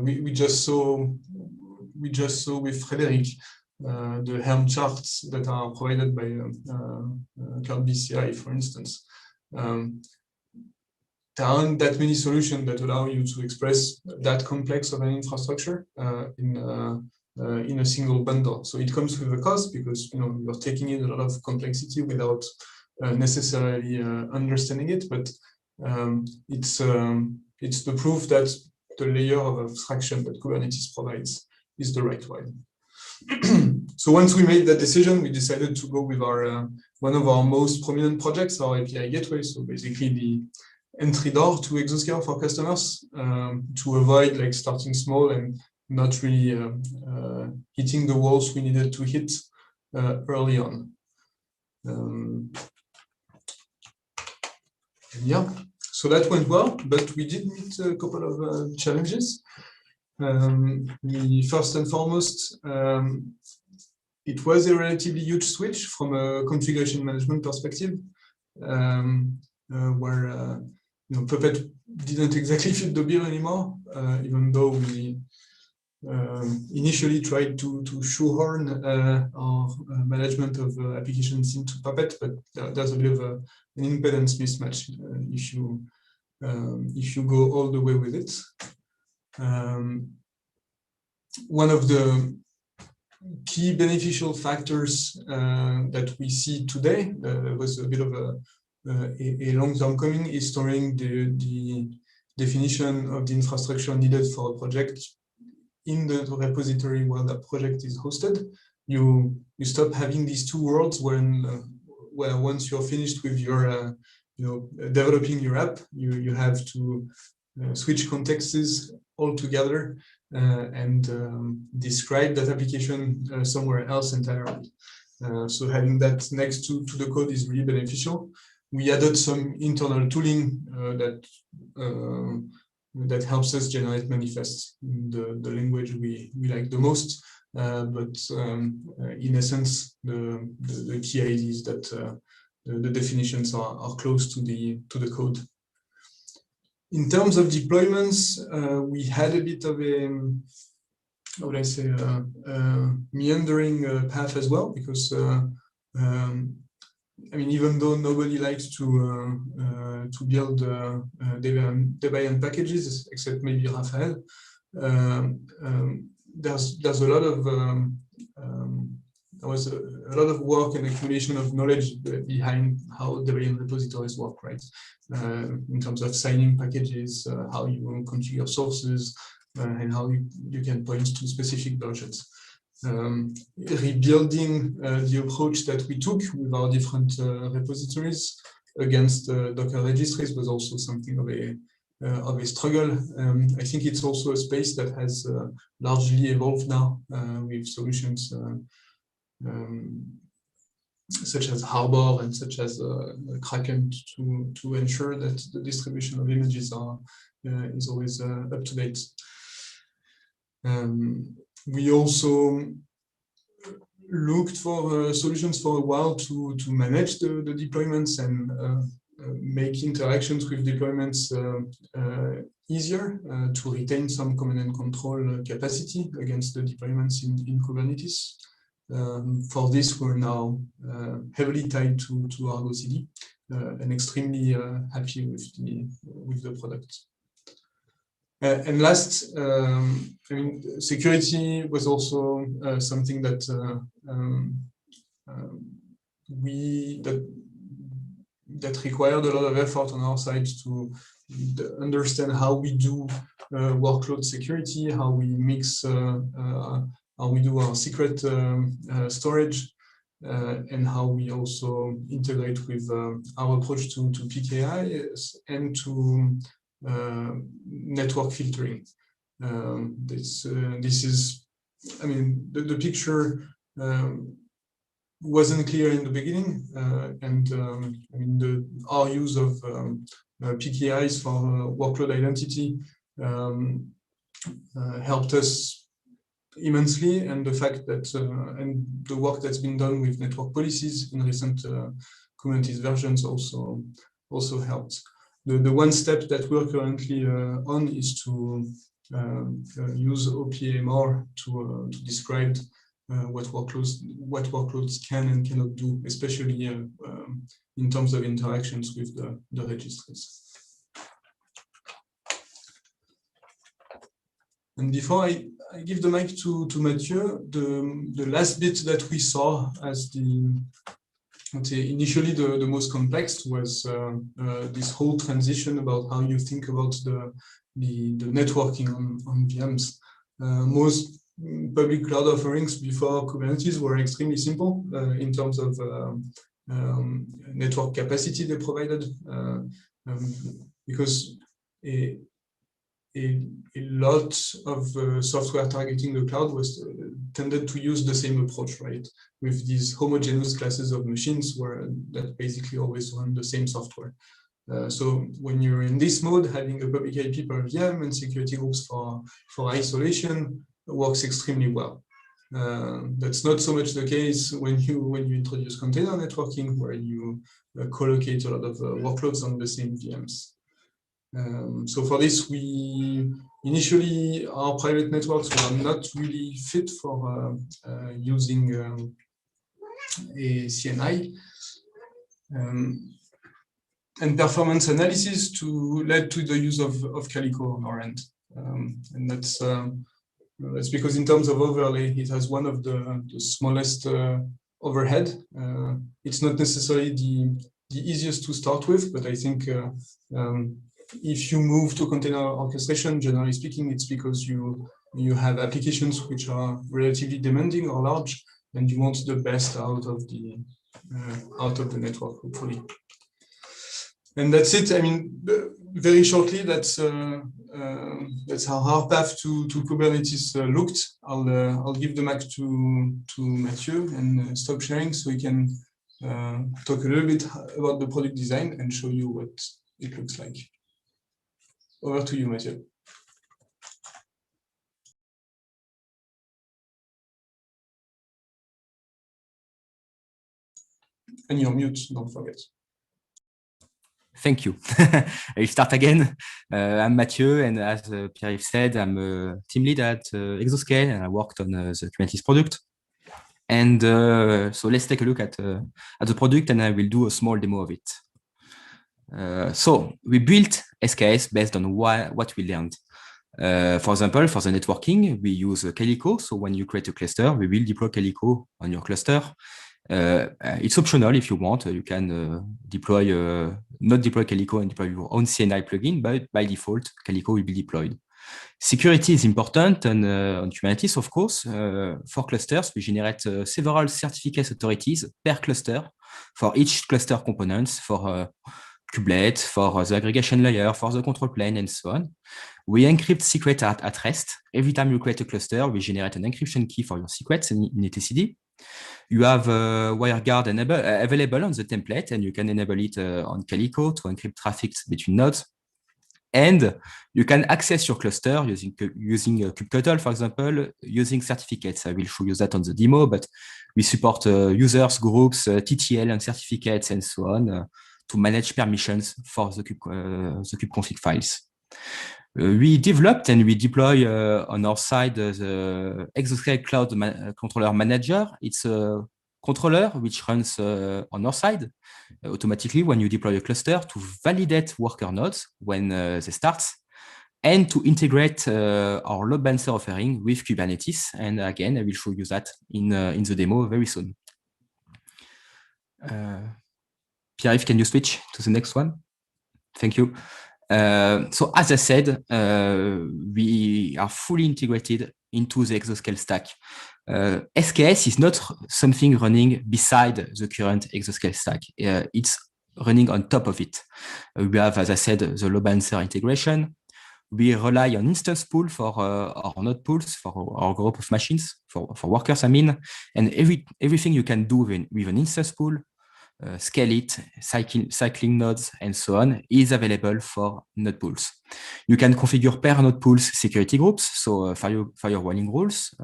D: we just saw with Frederic the Helm charts that are provided by CloudBees CI, for instance. There aren't that many solutions that allow you to express that complex of an infrastructure in a single bundle. So it comes with a cost because you're taking in a lot of complexity without necessarily understanding it. But it's the proof that the layer of abstraction that Kubernetes provides is the right one. So once we made that decision, we decided to go with our one of our most prominent projects, our API gateway. So basically the entry door to Exoscale for customers to avoid like starting small and not really hitting the walls we needed to hit early on. Yeah, so that went well, but we did meet a couple of challenges. First and foremost, it was a relatively huge switch from a configuration management perspective, where Puppet didn't exactly fit the bill anymore, even though we initially tried to shoehorn our management of applications into Puppet, but there's a bit of an impedance mismatch if you go all the way with it. One of the key beneficial factors that we see today was a bit of a long-term coming is storing the definition of the infrastructure needed for a project in the repository where that project is hosted. You stop having these two worlds where once you're finished with your developing your app, you have to switch contexts altogether and describe that application somewhere else entirely. So having that next to the code is really beneficial. We added some internal tooling that helps us generate manifests in the language we like the most. But in essence, the key idea is that the definitions are close to the code. In terms of deployments, we had a bit of a, how would I say, meandering path as well, because I mean, even though nobody likes to build Debian packages, except maybe Raphael, there's a lot of there was a lot of work and accumulation of knowledge behind how Debian repositories work, right? In terms of signing packages, how you configure sources, and how you can point to specific versions. Rebuilding the approach that we took with our different repositories against Docker registries was also something of a struggle. I think it's also a space that has largely evolved now with solutions such as Harbor and such as Kraken to ensure that the distribution of images is always up to date. We also looked for solutions for a while to manage the deployments and make interactions with deployments easier, to retain some command and control capacity against the deployments in Kubernetes. For this, we're now heavily tied to Argo CD and extremely happy with the product. And last, I mean, security was also something that that required a lot of effort on our side to understand how we do workload security, how we mix, how we do our secret storage, and how we also integrate with our approach to PKI and to network filtering. This is, I mean, the picture wasn't clear in the beginning, and I mean our use of PKIs for workload identity helped us immensely, and the fact that and the work that's been done with network policies in recent Kubernetes versions also helped. The one step that we're currently on is to use OPA more to describe what workloads can and cannot do, especially in terms of interactions with the registries. And before I give the mic to Mathieu, the last bit that we saw as initially the most complex was this whole transition about how you think about the networking on VMs. Most public cloud offerings before Kubernetes were extremely simple in terms of network capacity they provided, because a lot of software targeting the cloud was tended to use the same approach, right? With these homogeneous classes of machines that basically always run the same software. So when you're in this mode, having a public IP per VM and security groups for isolation works extremely well. That's not so much the case when you introduce container networking, where you collocate a lot of workloads on the same VMs. So for this, initially our private networks were not really fit for using a CNI. And performance analysis led to the use of Calico on our end. And that's because in terms of overlay, it has one of the smallest overhead. It's not necessarily the easiest to start with, but I think if you move to container orchestration, generally speaking, it's because you have applications which are relatively demanding or large, and you want the best out of the network, hopefully. And that's it. I mean, very shortly, that's how our path to Kubernetes looked. I'll give the mic to Mathieu and stop sharing so we can talk a little bit about the product design and show you what it looks like. Over to you, Mathieu. And you're mute, don't forget.
E: Thank you. I start again. I'm Mathieu, and as Pierre-Yves said, I'm a team lead at Exoscale, and I worked on the Kubernetes product. And so let's take a look at the product, and I will do a small demo of it. So we built SKS based on what we learned. For example, for the networking, we use Calico. So when you create a cluster, we will deploy Calico on your cluster. It's optional if you want. You can not deploy Calico and deploy your own CNI plugin, but by default, Calico will be deployed. Security is important, and on Kubernetes, of course. For clusters, we generate several certificate authorities per cluster for each cluster components, for kubelet, for the aggregation layer, for the control plane, and so on. We encrypt secret at rest. Every time you create a cluster, we generate an encryption key for your secrets in etcd. You have WireGuard available on the template, and you can enable it on Calico to encrypt traffic between nodes. And you can access your cluster using kubectl, for example, using certificates. I will show you that on the demo, but we support users, groups, TTL, and certificates, and so on to manage permissions for the kubeconfig files. We developed and we deploy on our side the Exoscale Cloud Controller Manager. It's a controller which runs on our side automatically when you deploy a cluster to validate worker nodes when they start, and to integrate our load balancer offering with Kubernetes. And again, I will show you that in the demo very soon. Pierre-Yves, can you switch to the next one? Thank you. So as I said, we are fully integrated into the Exoscale stack. SKS is not something running beside the current Exoscale stack. It's running on top of it. We have, as I said, the load balancer integration. We rely on instance pool for our node pools, for our group of machines, for workers, I mean, and everything you can do with an instance pool. scale it, cycling nodes, and so on, is available for node pools. You can configure per node pools security groups, so firewalling rules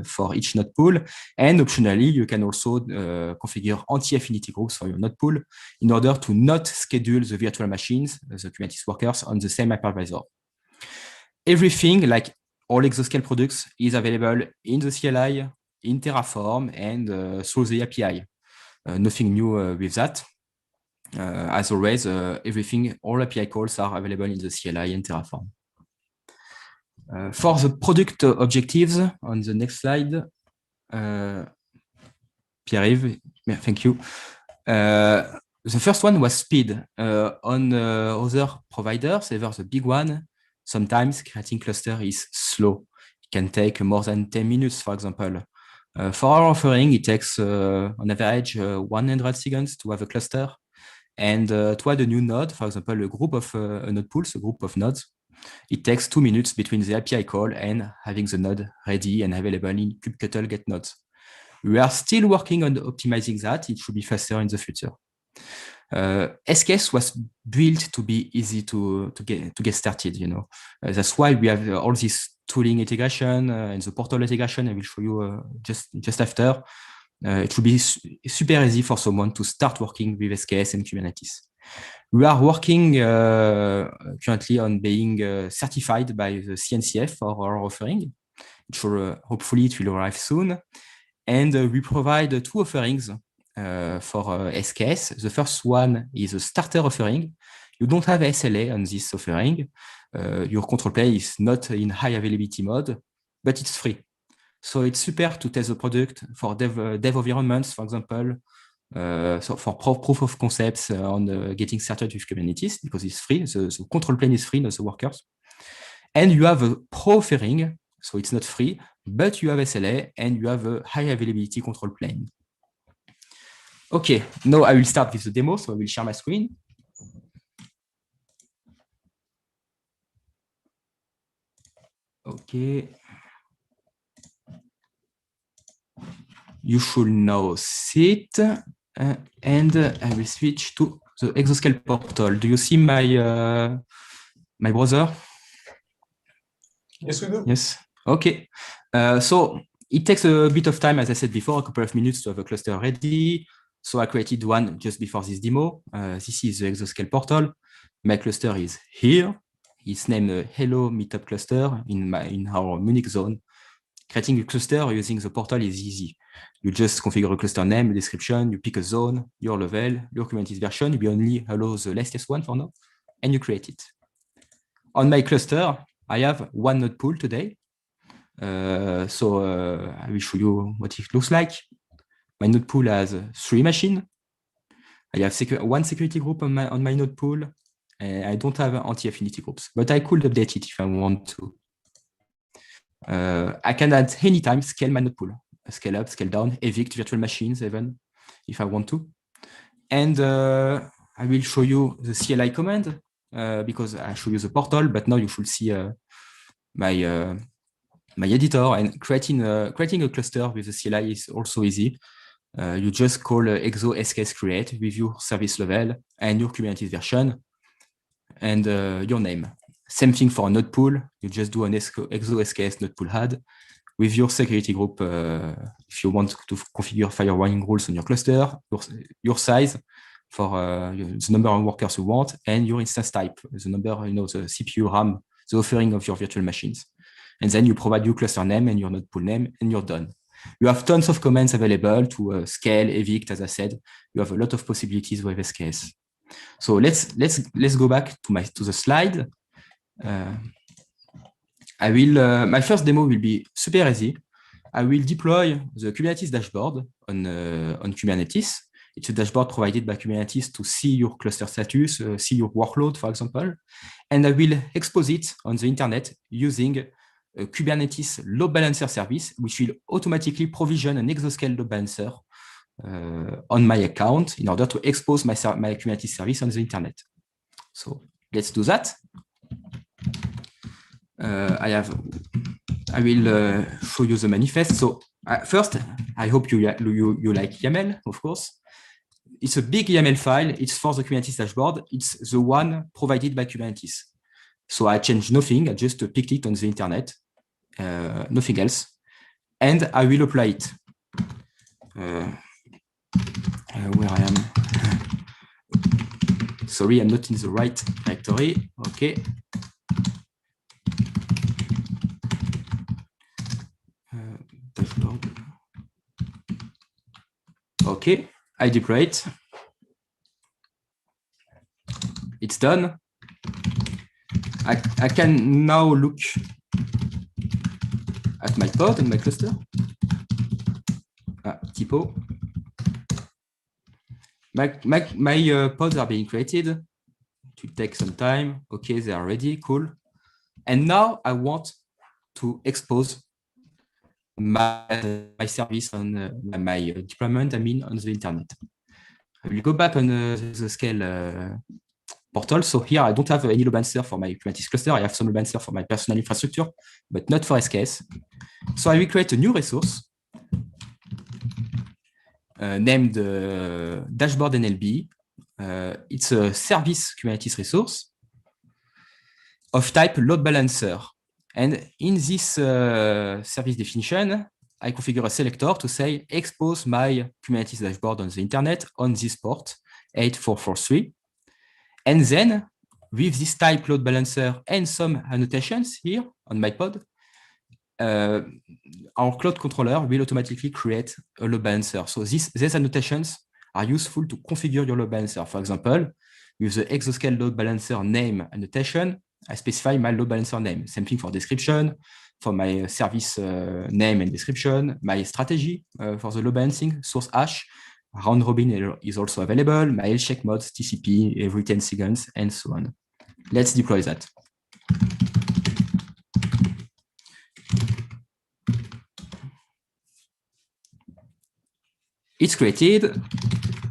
E: for each node pool. And optionally, you can also configure anti-affinity groups for your node pool in order to not schedule the virtual machines, the Kubernetes workers, on the same hypervisor. Everything, like all Exoscale products, is available in the CLI, in Terraform, and through the API. Nothing new with that. As always, everything, all API calls are available in the CLI and Terraform. For the product objectives, on the next slide, Pierre-Yves, thank you. The first one was speed. On other providers, ever the big one, sometimes creating cluster is slow. It can take more than 10 minutes, for example. For our offering, it takes on average 100 seconds to have a cluster. And to add a new node, for example, a group of node pools, a group of nodes, it takes 2 minutes between the API call and having the node ready and available in kubectl get nodes. We are still working on optimizing that. It should be faster in the future. SKS was built to be easy to get started. That's why we have all this tooling integration and the portal integration. I will show you just after. It will be super easy for someone to start working with SKS and Kubernetes. We are working currently on being certified by the CNCF for our offering. Hopefully it will arrive soon. And we provide 2 offerings for SKS. The first one is a starter offering. You don't have SLA on this offering. Your control plane is not in high availability mode, but it's free. So it's super to test the product for dev environments, for example, so for proof of concepts on getting started with Kubernetes, because it's free. The control plane is free, not the workers. And you have a pro offering, so it's not free, but you have SLA and you have a high availability control plane. Okay, now I will start with the demo, so I will share my screen. Okay. You should now see it, and I will switch to the Exoscale portal. Do you see my my browser?
D: Yes, we do.
E: Yes. Okay. So it takes a bit of time, as I said before, a couple of minutes to have a cluster ready. So I created one just before this demo. This is the Exoscale portal. My cluster is here. It's named Hello Meetup cluster in our Munich zone. Creating a cluster using the portal is easy. You just configure a cluster name, a description, you pick a zone, your level, your Kubernetes version. You only allow the latest one for now, and you create it. On my cluster, I have 1 node pool today. So I will show you what it looks like. My node pool has 3 machines. I have 1 security group on my node pool. And I don't have anti-affinity groups, but I could update it if I want to. I can at any time scale my node pool, scale up, scale down, evict virtual machines even if I want to. And I will show you the CLI command because I show you the portal, but now you should see my editor. And creating a cluster with the CLI is also easy. You just call exo create with your service level and your Kubernetes version and your name. Same thing for a node pool. You just do an exo SKS node pool add with your security group. If you want to configure firewalling rules on your cluster, your size for the number of workers you want, and your instance type, the number, the CPU, RAM, the offering of your virtual machines. And then you provide your cluster name and your node pool name, and you're done. You have tons of commands available to scale, evict, as I said. You have a lot of possibilities with SKS. So let's go back to the slide. I will my first demo will be super easy. I will deploy the Kubernetes dashboard on Kubernetes. It's a dashboard provided by Kubernetes to see your cluster status, see your workload, for example. And I will expose it on the internet using a Kubernetes load balancer service, which will automatically provision an Exoscale load balancer on my account in order to expose my Kubernetes service on the internet. So let's do that. I will show you the manifest. So first, I hope you like YAML, of course. it's a big YAML file. It's for the Kubernetes dashboard. It's the one provided by Kubernetes. So I changed nothing. I just picked it on the internet, nothing else. And I will apply it. Where I am. Sorry, I'm not in the right directory. Okay. Dashboard. Okay, I deploy it. It's done. I can now look at my pod and my cluster. Typo. My pods are being created. It will take some time. Okay, they are ready. Cool. And now I want to expose my service on my deployment, on the internet. I will go back on the Scale portal. So here I don't have any load balancer for my Kubernetes cluster. I have some load balancer for my personal infrastructure, but not for SKS. So I will create a new resource named dashboard NLB. It's a service Kubernetes resource of type load balancer. And in this service definition, I configure a selector to say expose my Kubernetes dashboard on the internet on this port 8443. And then with this type load balancer and some annotations here on my pod, our cloud controller will automatically create a load balancer. So these annotations are useful to configure your load balancer. For example, with the Exoscale load balancer name annotation, I specify my load balancer name. Same thing for description, for my service name and description, my strategy for the load balancing, source hash, round robin is also available, my health check modes, TCP every 10 seconds, and so on. Let's deploy that. It's created.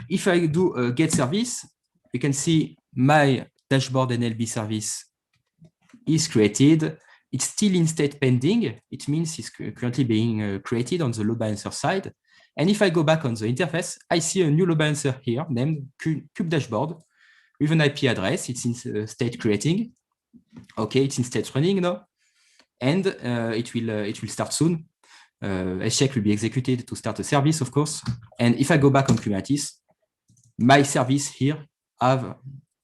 E: If I do a get service, you can see my dashboard NLB service is created. It's still in state pending. It means it's currently being created on the load balancer side. And if I go back on the interface, I see a new load balancer here named Kube Dashboard with an IP address. It's in state creating. Okay, it's in state running now. And it will start soon. SCheck will be executed to start a service, of course. And if I go back on Kubernetes, my service here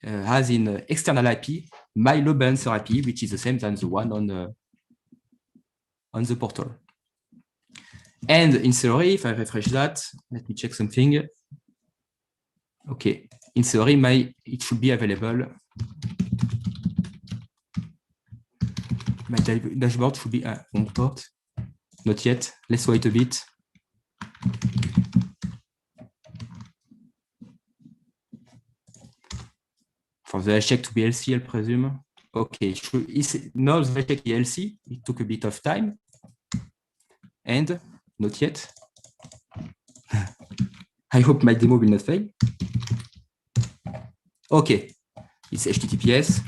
E: has in external IP my load balancer IP, which is the same as the one on the portal. And in theory, if I refresh that, let me check something. Okay, in theory, it should be available. My dashboard should be on port. Not yet. Let's wait a bit. For the check to be LC, I presume. Okay, now the check is LC. It took a bit of time. And not yet. I hope my demo will not fail. Okay, it's HTTPS.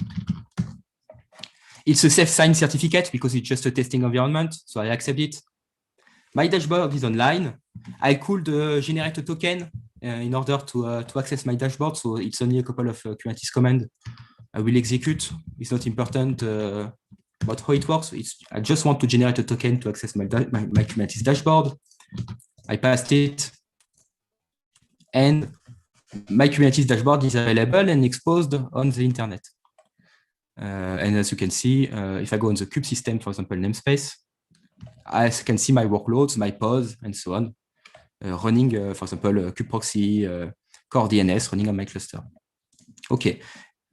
E: It's a safe-signed certificate because it's just a testing environment, so I accept it. My dashboard is online. I could generate a token in order to access my dashboard, so it's only a couple of Kubernetes commands I will execute. It's not important about how it works. I just want to generate a token to access my Kubernetes dashboard. I passed it, and my Kubernetes dashboard is available and exposed on the internet. And as you can see, if I go on the kube system, for example, namespace, I can see my workloads, my pods, and so on, running, for example, kube proxy, core DNS running on my cluster. Okay,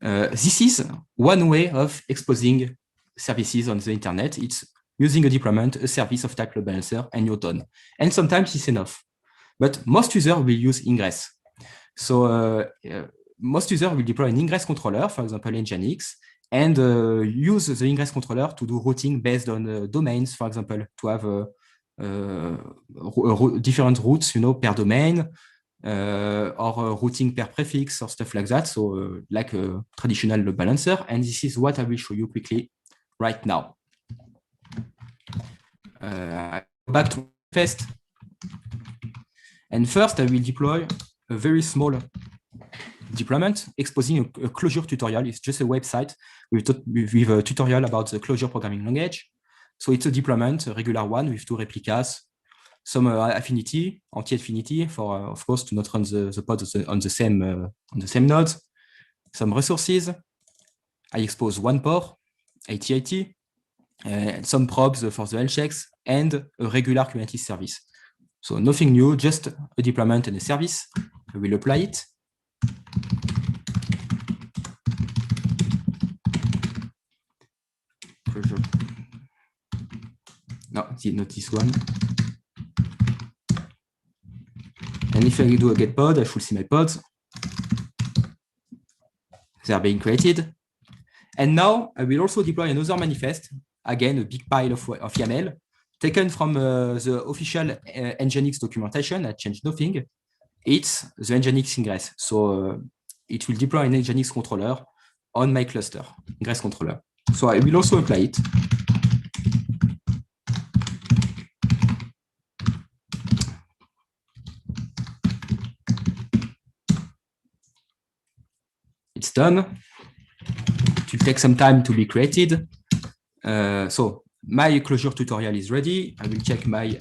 E: this is one way of exposing services on the internet. It's using a deployment, a service of type load balancer, and you're done. And sometimes it's enough. But most users will use ingress. So most users will deploy an ingress controller, for example, Nginx, and use the ingress controller to do routing based on domains, for example, to have different routes, per domain, or routing per prefix or stuff like that. So like a traditional load balancer. And this is what I will show you quickly right now. I go back to test. And first I will deploy a very small deployment exposing a Clojure tutorial. It's just a website with a tutorial about the Clojure programming language. So it's a deployment, a regular one with 2 replicas, some affinity, anti-affinity for, of course, to not run the pod on the same nodes, some resources. I expose 1 pore, 8080, some probes for the health checks, and a regular Kubernetes service. So nothing new, just a deployment and a service. I will apply it. No, not this one. And if I do a get pod, I should see my pods. They are being created. And now I will also deploy another manifest. Again, a big pile of YAML taken from the official Nginx documentation. I changed nothing. It's the Nginx ingress. So it will deploy an Nginx controller on my cluster, ingress controller. So I will also apply it. It's done. It will take some time to be created. So my Clojure tutorial is ready. I will check my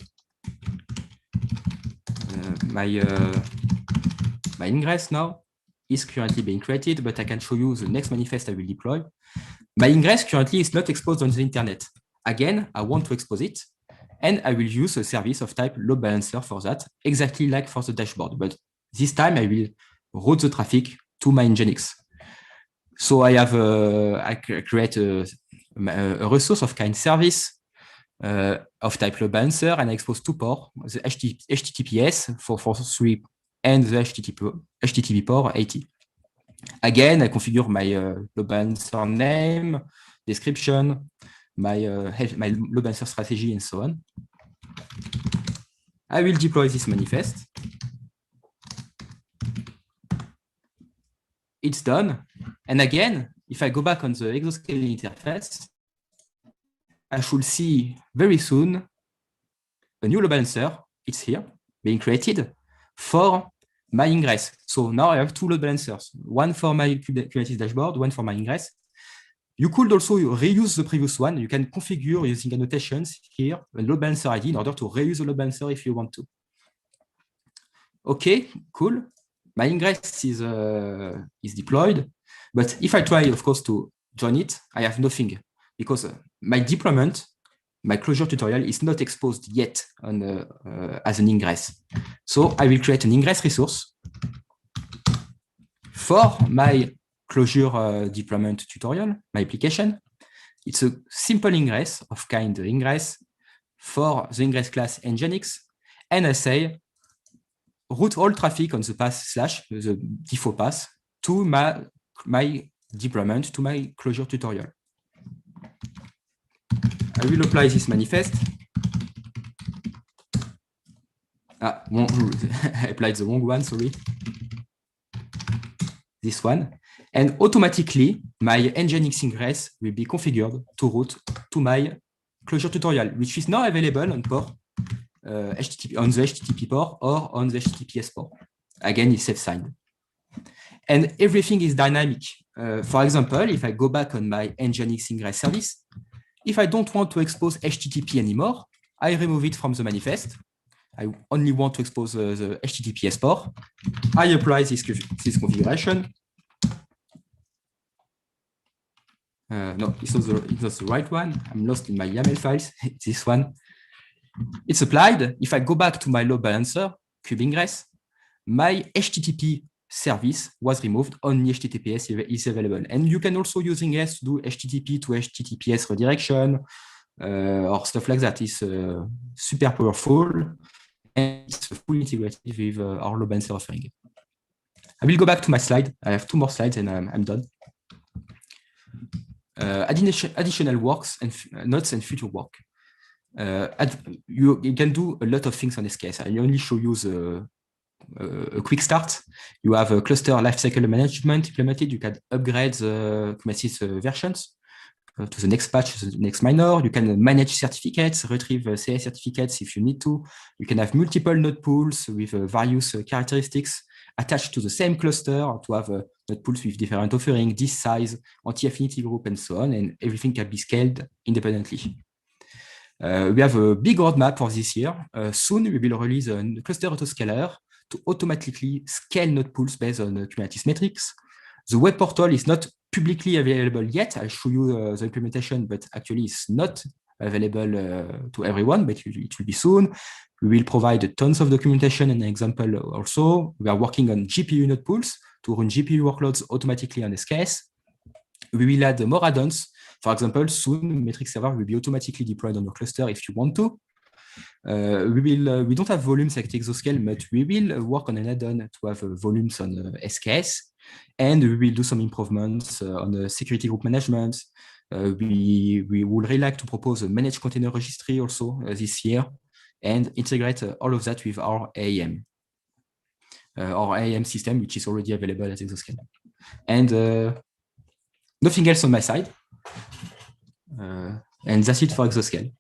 E: my ingress now is currently being created, but I can show you the next manifest I will deploy. My ingress currently is not exposed on the internet. Again, I want to expose it, and I will use a service of type load balancer for that, exactly like for the dashboard. But this time I will route the traffic to my Nginx. So I have I create a resource of kind service of type load balancer, and I expose 2 pore, the HTTPS 443 and the HTTP pore 80. Again, I configure my load balancer name, description, my load balancer strategy, and so on. I will deploy this manifest. It's done. And again, if I go back on the Exoscale interface, I should see very soon a new load balancer. It's here, being created for my ingress. So now I have 2 load balancers, one for my Kubernetes dashboard, one for my ingress. You could also reuse the previous one. You can configure using annotations here, a load balancer ID in order to reuse the load balancer if you want to. Okay, cool. My ingress is deployed, but if I try, of course, to join it, I have nothing because my deployment, my Clojure tutorial is not exposed yet on as an ingress. So I will create an ingress resource for my Clojure deployment tutorial, my application. It's a simple ingress of kind ingress for the ingress class Nginx, and I say route all traffic on the path / the default path to my deployment, to my Clojure tutorial. I will apply this manifest. I applied the wrong one, sorry. This one. And automatically, my Nginx ingress will be configured to route to my Clojure tutorial, which is now available on port. On the HTTP port or on the HTTPS port. Again, it's self-signed. And everything is dynamic. For example, if I go back on my Nginx ingress service, if I don't want to expose HTTP anymore, I remove it from the manifest. I only want to expose the HTTPS port. I apply this configuration. No, it's not the right one. I'm lost in my YAML files. This one. It's applied. If I go back to my load balancer, kubeingress, my HTTP service was removed. Only HTTPS is available. And you can also use ingress to do HTTP to HTTPS redirection or stuff like that. It's super powerful and it's fully integrated with our load balancer offering. I will go back to my slide. I have 2 more slides and I'm done. Additional works and notes and future work. You can do a lot of things on this case. I only show you a quick start. You have a cluster lifecycle management implemented. You can upgrade the Kubernetes versions to the next patch, the next minor. You can manage certificates, retrieve CI certificates if you need to. You can have multiple node pools with various characteristics, attached to the same cluster to have node pools with different offerings, this size, anti-affinity group, and so on, and everything can be scaled independently. We have a big roadmap for this year. Soon, we will release a cluster autoscaler to automatically scale node pools based on Kubernetes metrics. The web portal is not publicly available yet. I'll show you the implementation, but actually it's not available to everyone, but it will be soon. We will provide tons of documentation and example also. We are working on GPU node pools to run GPU workloads automatically on SKS. We will add more add-ons. For example, soon metric server will be automatically deployed on your cluster if you want to. We don't have volumes like Exoscale, but we will work on an add-on to have volumes on SKS, and we will do some improvements on the security group management. We would really like to propose a managed container registry also this year, and integrate all of that with our AAM system, which is already available at Exoscale. And nothing else on my side. And that's it for Exoscale.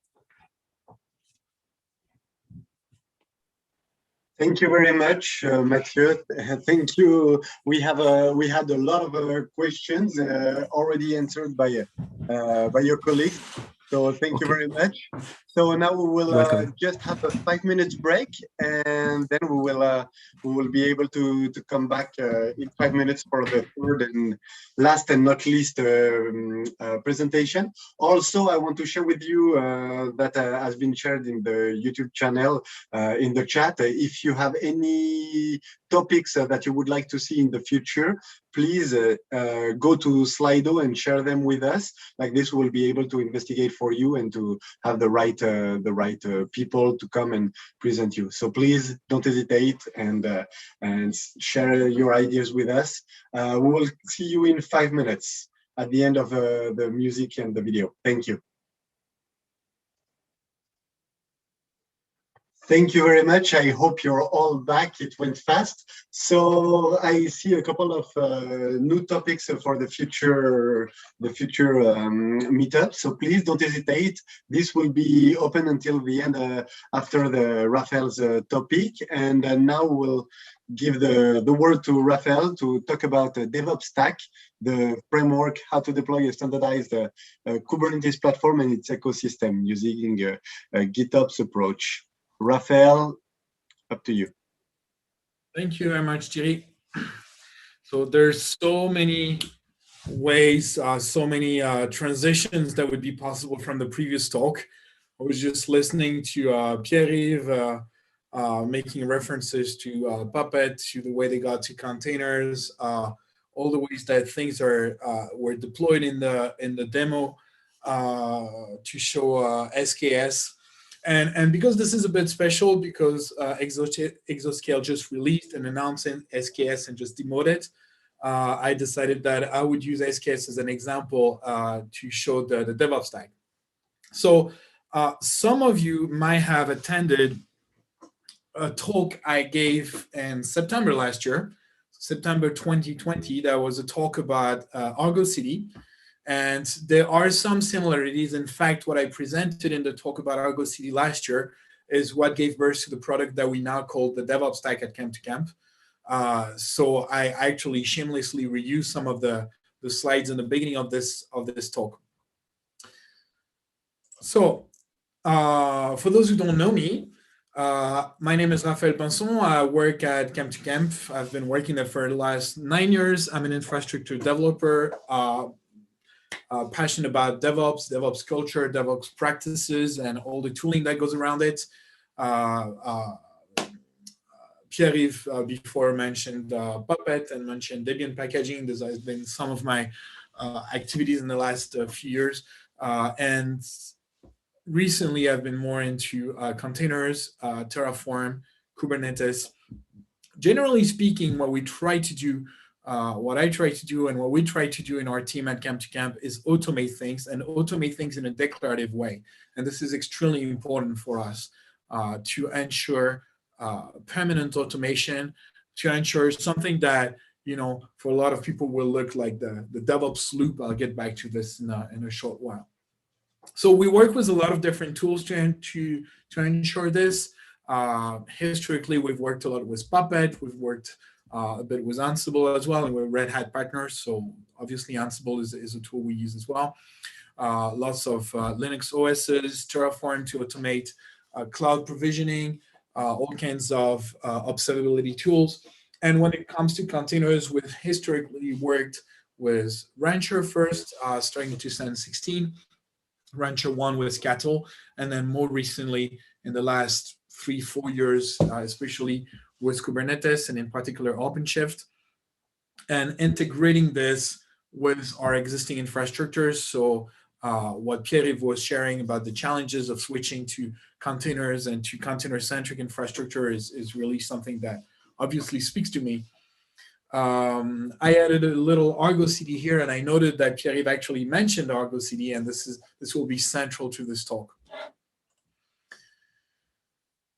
A: Thank you very much, Mathieu. Thank you. We had a lot of questions already answered by your colleagues. So thank you very much. So now we will just have a 5 minutes break, and then we will be able to come back in 5 minutes for the third and last and not least presentation. Also, I want to share with you that has been shared in the YouTube channel in the chat. If you have any topics that you would like to see in the future, please go to Slido and share them with us. Like this, we'll be able to investigate for you and to have the right people to come and present you. So please don't hesitate and share your ideas with us. We will see you in 5 minutes at the end of the music and the video. Thank you. Thank you very much. I hope you're all back. It went fast. So I see a couple of new topics for the future meetup. So please don't hesitate. This will be open until the end after the Raphael's topic. And now we'll give the word to Raphael to talk about the DevOps Stack, the framework, how to deploy a standardized Kubernetes platform and its ecosystem using a GitOps approach. Raphael, up to you.
C: Thank you very much, Thierry. So there's so many ways, so many transitions that would be possible from the previous talk. I was just listening to Pierre-Yves making references to Puppet, to the way they got to containers, all the ways that things were deployed in the demo to show SKS. And because this is a bit special, because Exoscale just released and announced SKS and just demoted, I decided that I would use SKS as an example to show the DevOps Stack. So some of you might have attended a talk I gave in September last year, September 2020. That was a talk about Argo CD. And there are some similarities. In fact, what I presented in the talk about Argo CD last year is what gave birth to the product that we now call the DevOps Stack at Camp to Camp. So I actually shamelessly reused some of the slides in the beginning of this talk. So for those who don't know me, my name is Raphael Pinson. I work at Camp to Camp. I've been working there for the last 9 years. I'm an infrastructure developer. Passionate about DevOps culture, DevOps practices, and all the tooling that goes around it. Pierre-Yves before mentioned Puppet and mentioned Debian packaging. This has been some of my activities in the last few years. And recently, I've been more into containers, Terraform, Kubernetes. Generally speaking, what we try to do what I try to do and what we try to do in our team at Camp to Camp is automate things, and automate things in a declarative way. And this is extremely important for us to ensure permanent automation, to ensure something that, for a lot of people will look like the DevOps loop. I'll get back to this in a short while. So we work with a lot of different tools to ensure this. Historically, we've worked a lot with Puppet. We've worked a bit with Ansible as well, and we're Red Hat partners, so obviously Ansible is a tool we use as well. Lots of Linux OSs, Terraform to automate cloud provisioning, all kinds of observability tools. And when it comes to containers, we've historically worked with Rancher first, starting in 2016, Rancher 1 with Cattle, and then more recently in the last 3-4 years, especially with Kubernetes and in particular OpenShift, and integrating this with our existing infrastructures. So what Pierre-Yves was sharing about the challenges of switching to containers and to container-centric infrastructure is really something that obviously speaks to me. I added a little Argo CD here, and I noted that Pierre-Yves actually mentioned Argo CD, and this will be central to this talk.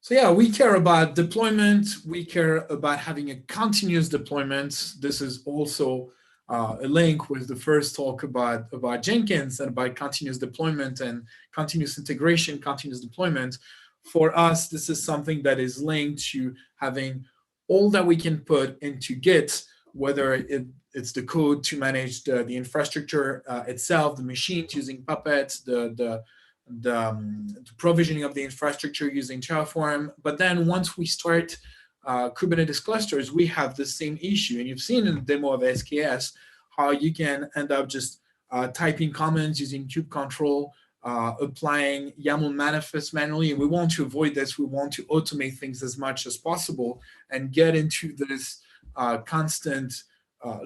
C: So yeah, we care about deployment. We care about having a continuous deployment. This is also a link with the first talk about Jenkins and about continuous deployment and continuous integration, continuous deployment. For us, this is something that is linked to having all that we can put into Git, whether it's the code to manage the infrastructure itself, the machines using Puppet, the provisioning of the infrastructure using Terraform. But then once we start Kubernetes clusters, we have the same issue. And you've seen in the demo of SKS how you can end up just typing commands using kube control, applying YAML manifest manually. And we want to avoid this. We want to automate things as much as possible and get into this constant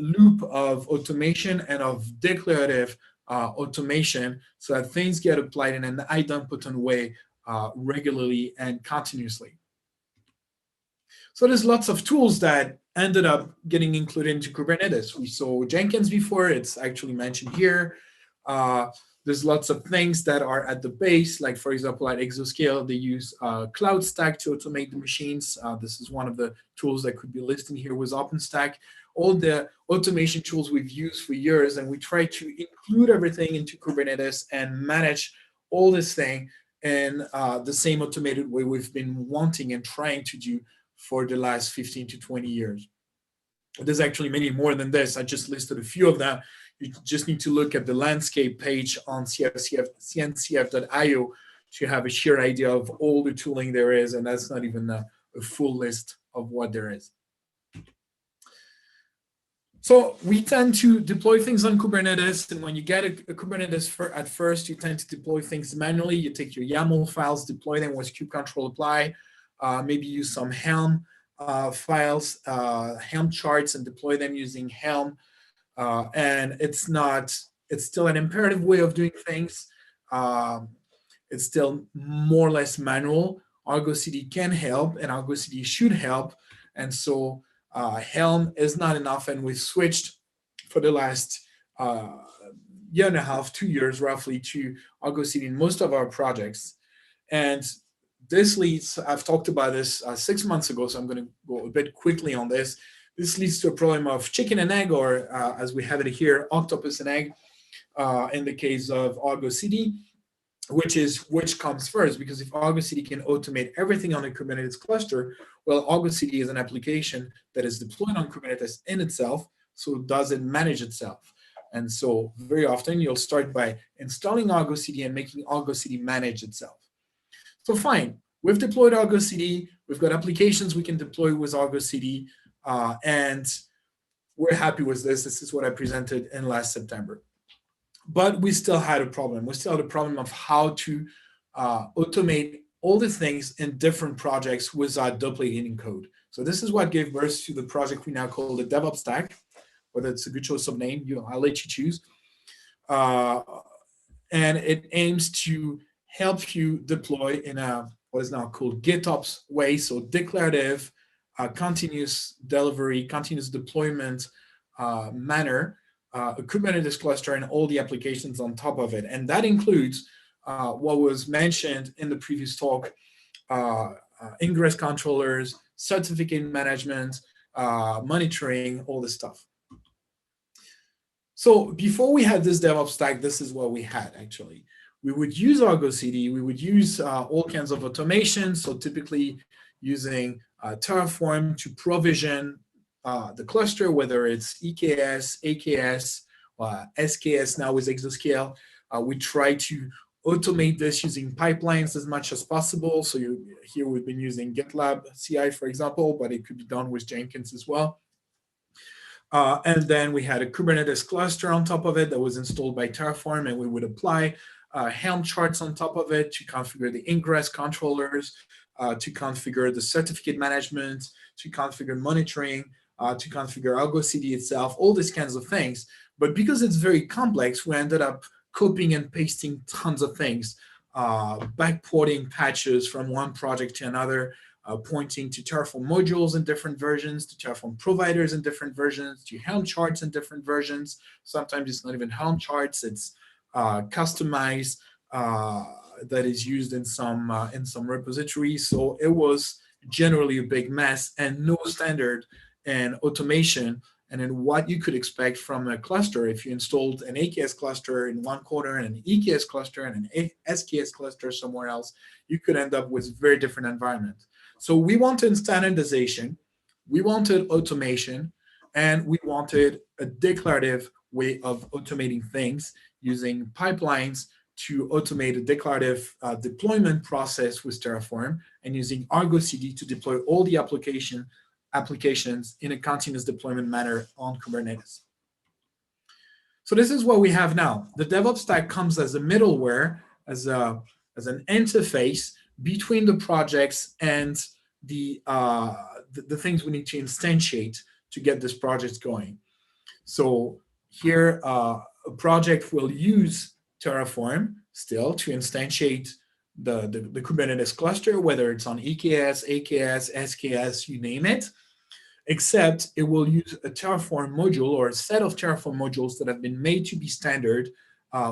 C: loop of automation and of declarative automation, so that things get applied in an idempotent way regularly and continuously. So there's lots of tools that ended up getting included into Kubernetes. We saw Jenkins before, it's actually mentioned here. There's lots of things that are at the base, like for example, at Exoscale, they use Cloud Stack to automate the machines. This is one of the tools that could be listed here with OpenStack. All the automation tools we've used for years, and we try to include everything into Kubernetes and manage all this thing in the same automated way we've been wanting and trying to do for the last 15 to 20 years. There's actually many more than this. I just listed a few of them. You just need to look at the landscape page on cncf.io to have a sheer idea of all the tooling there is, and that's not even a full list of what there is. So we tend to deploy things on Kubernetes, and when you get a Kubernetes at first, you tend to deploy things manually. You take your YAML files, deploy them with kube control apply, maybe use some Helm files, Helm charts, and deploy them using Helm. And it's still an imperative way of doing things. It's still more or less manual. Argo CD can help, and Argo CD should help. And so Helm is not enough, and we've switched for the last year and a half, 2 years roughly, to Argo CD in most of our projects. And this leads, I've talked about this 6 months ago, so I'm going to go a bit quickly on this. This leads to a problem of chicken and egg, or as we have it here, octopus and egg, in the case of Argo CD, which comes first, because if Argo CD can automate everything on a Kubernetes cluster, well, Argo CD is an application that is deployed on Kubernetes in itself, so does it manage itself? And so very often you'll start by installing Argo CD and making Argo CD manage itself. So fine, we've deployed Argo CD, we've got applications we can deploy with Argo CD, and we're happy with this. This is what I presented in last September. But we still had a problem. We still had a problem of how to automate all the things in different projects without duplicating code. So this is what gave birth to the project we now call the DevOps Stack, whether it's a good choice of name, I'll let you choose. And it aims to help you deploy in a what is now called GitOps way, so declarative, continuous delivery, continuous deployment manner, a Kubernetes cluster and all the applications on top of it. And that includes what was mentioned in the previous talk, ingress controllers, certificate management, monitoring, all this stuff. So before we had this DevOps stack, this is what we had actually. We would use Argo CD, we would use all kinds of automation, so typically using Terraform to provision the cluster, whether it's EKS, AKS, SKS now with Exoscale. We try to automate this using pipelines as much as possible. So here we've been using GitLab CI, for example, but it could be done with Jenkins as well. And then we had a Kubernetes cluster on top of it that was installed by Terraform, and we would apply Helm charts on top of it to configure the ingress controllers, to configure the certificate management, to configure monitoring, to configure Argo CD itself, all these kinds of things. But because it's very complex, we ended up copying and pasting tons of things, backporting patches from one project to another, pointing to Terraform modules in different versions, to Terraform providers in different versions, to Helm charts in different versions. Sometimes it's not even Helm charts, it's customized that is used in some repositories. So it was generally a big mess and no standard in automation and in what you could expect from a cluster. If you installed an AKS cluster in one corner and an EKS cluster and an SKS cluster somewhere else, you could end up with very different environments. So we wanted standardization, we wanted automation, and we wanted a declarative way of automating things using pipelines to automate a declarative deployment process with Terraform, and using Argo CD to deploy all the applications in a continuous deployment manner on Kubernetes. So this is what we have now. The DevOps Stack comes as a middleware, as an interface between the projects and the things we need to instantiate to get this project going. So here, a project will use Terraform still to instantiate the Kubernetes cluster, whether it's on EKS, AKS, SKS, you name it, except it will use a Terraform module or a set of Terraform modules that have been made to be standard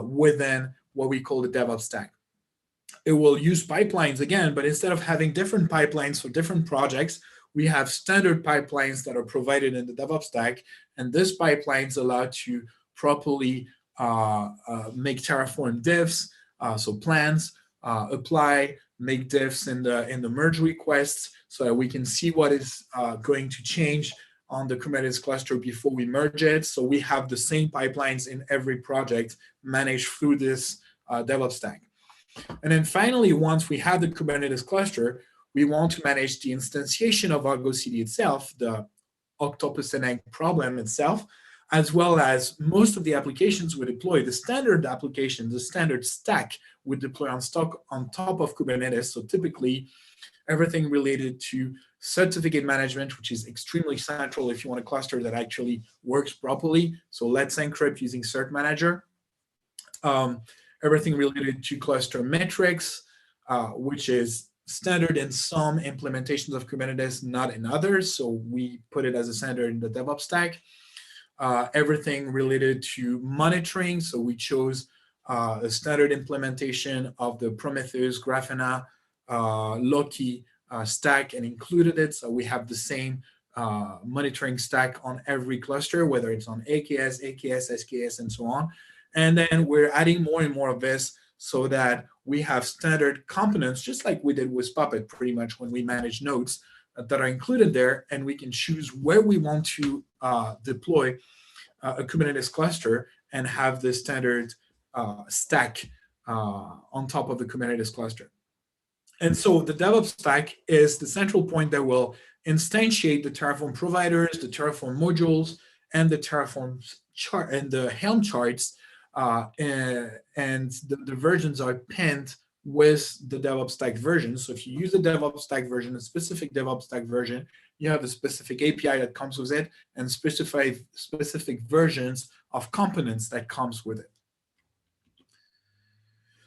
C: within what we call the DevOps Stack. It will use pipelines again, but instead of having different pipelines for different projects, we have standard pipelines that are provided in the DevOps Stack, and these pipelines allow to properly make Terraform diffs, so plans, apply, make diffs in the merge requests so that we can see what is going to change on the Kubernetes cluster before we merge it. So we have the same pipelines in every project managed through this DevOps Stack. And then finally, once we have the Kubernetes cluster, we want to manage the instantiation of Argo CD itself, the octopus and egg problem itself, as well as most of the applications we deploy, the standard application, the standard stack we deploy on top of Kubernetes. So typically, everything related to certificate management, which is extremely central if you want a cluster that actually works properly. So let's encrypt using Cert Manager. Everything related to cluster metrics, which is standard in some implementations of Kubernetes, not in others. So we put it as a standard in the DevOps Stack. Everything related to monitoring. So we chose a standard implementation of the Prometheus, Grafana, Loki stack and included it. So we have the same monitoring stack on every cluster, whether it's on AKS, SKS, and so on. And then we're adding more and more of this so that we have standard components, just like we did with Puppet pretty much when we manage nodes that are included there, and we can choose where we want to deploy a Kubernetes cluster and have the standard stack on top of the Kubernetes cluster. And so the DevOps Stack is the central point that will instantiate the Terraform providers, the Terraform modules, and the Terraform chart and the Helm charts, and the versions are pinned with the DevOps Stack version. So if you use the DevOps Stack version, a specific DevOps Stack version, you have a specific API that comes with it and specific versions of components that comes with it.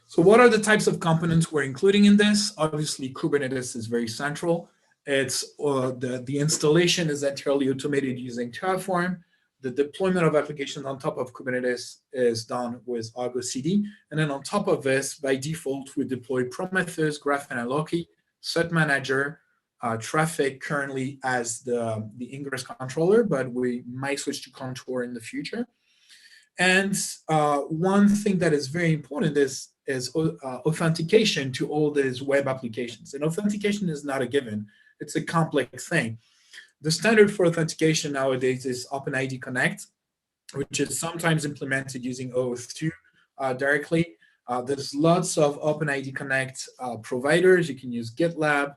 C: So what are the types of components we're including in this? Obviously, Kubernetes is very central. It's the installation is entirely automated using Terraform. The deployment of applications on top of Kubernetes is done with Argo CD. And then on top of this, by default, we deploy Prometheus, Grafana, Loki, Cert Manager, Traffic currently as the ingress controller, but we might switch to Contour in the future. And one thing that is very important is authentication to all these web applications. And authentication is not a given. It's a complex thing. The standard for authentication nowadays is OpenID Connect, which is sometimes implemented using OAuth 2 directly. There's lots of OpenID Connect providers. You can use GitLab.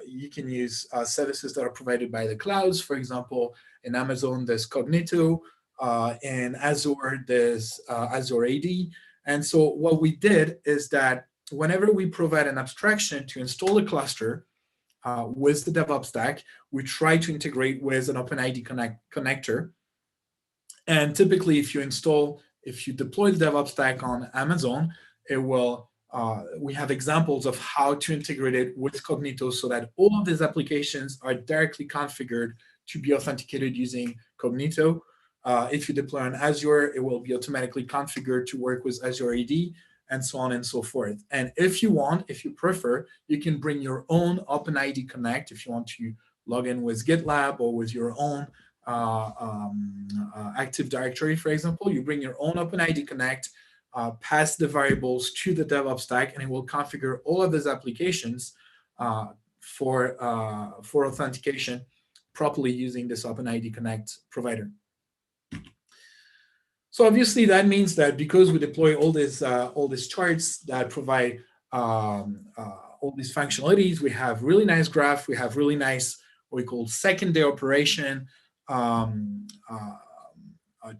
C: You can use services that are provided by the clouds. For example, in Amazon, there's Cognito. In Azure, there's Azure AD. And so what we did is that whenever we provide an abstraction to install a cluster with the DevOps Stack, we try to integrate with an OpenID connector. And typically, if you deploy the DevOps Stack on Amazon, it will. We have examples of how to integrate it with Cognito so that all of these applications are directly configured to be authenticated using Cognito. If you deploy on Azure, it will be automatically configured to work with Azure AD, and so on and so forth. And if you prefer, you can bring your own OpenID Connect if you want to log in with GitLab or with your own Active Directory, for example. You bring your own OpenID Connect, pass the variables to the DevOps Stack, and it will configure all of these applications for authentication properly using this OpenID Connect provider. So obviously that means that because we deploy all these charts that provide all these functionalities, we have really nice graph, we have really nice what we call second-day operation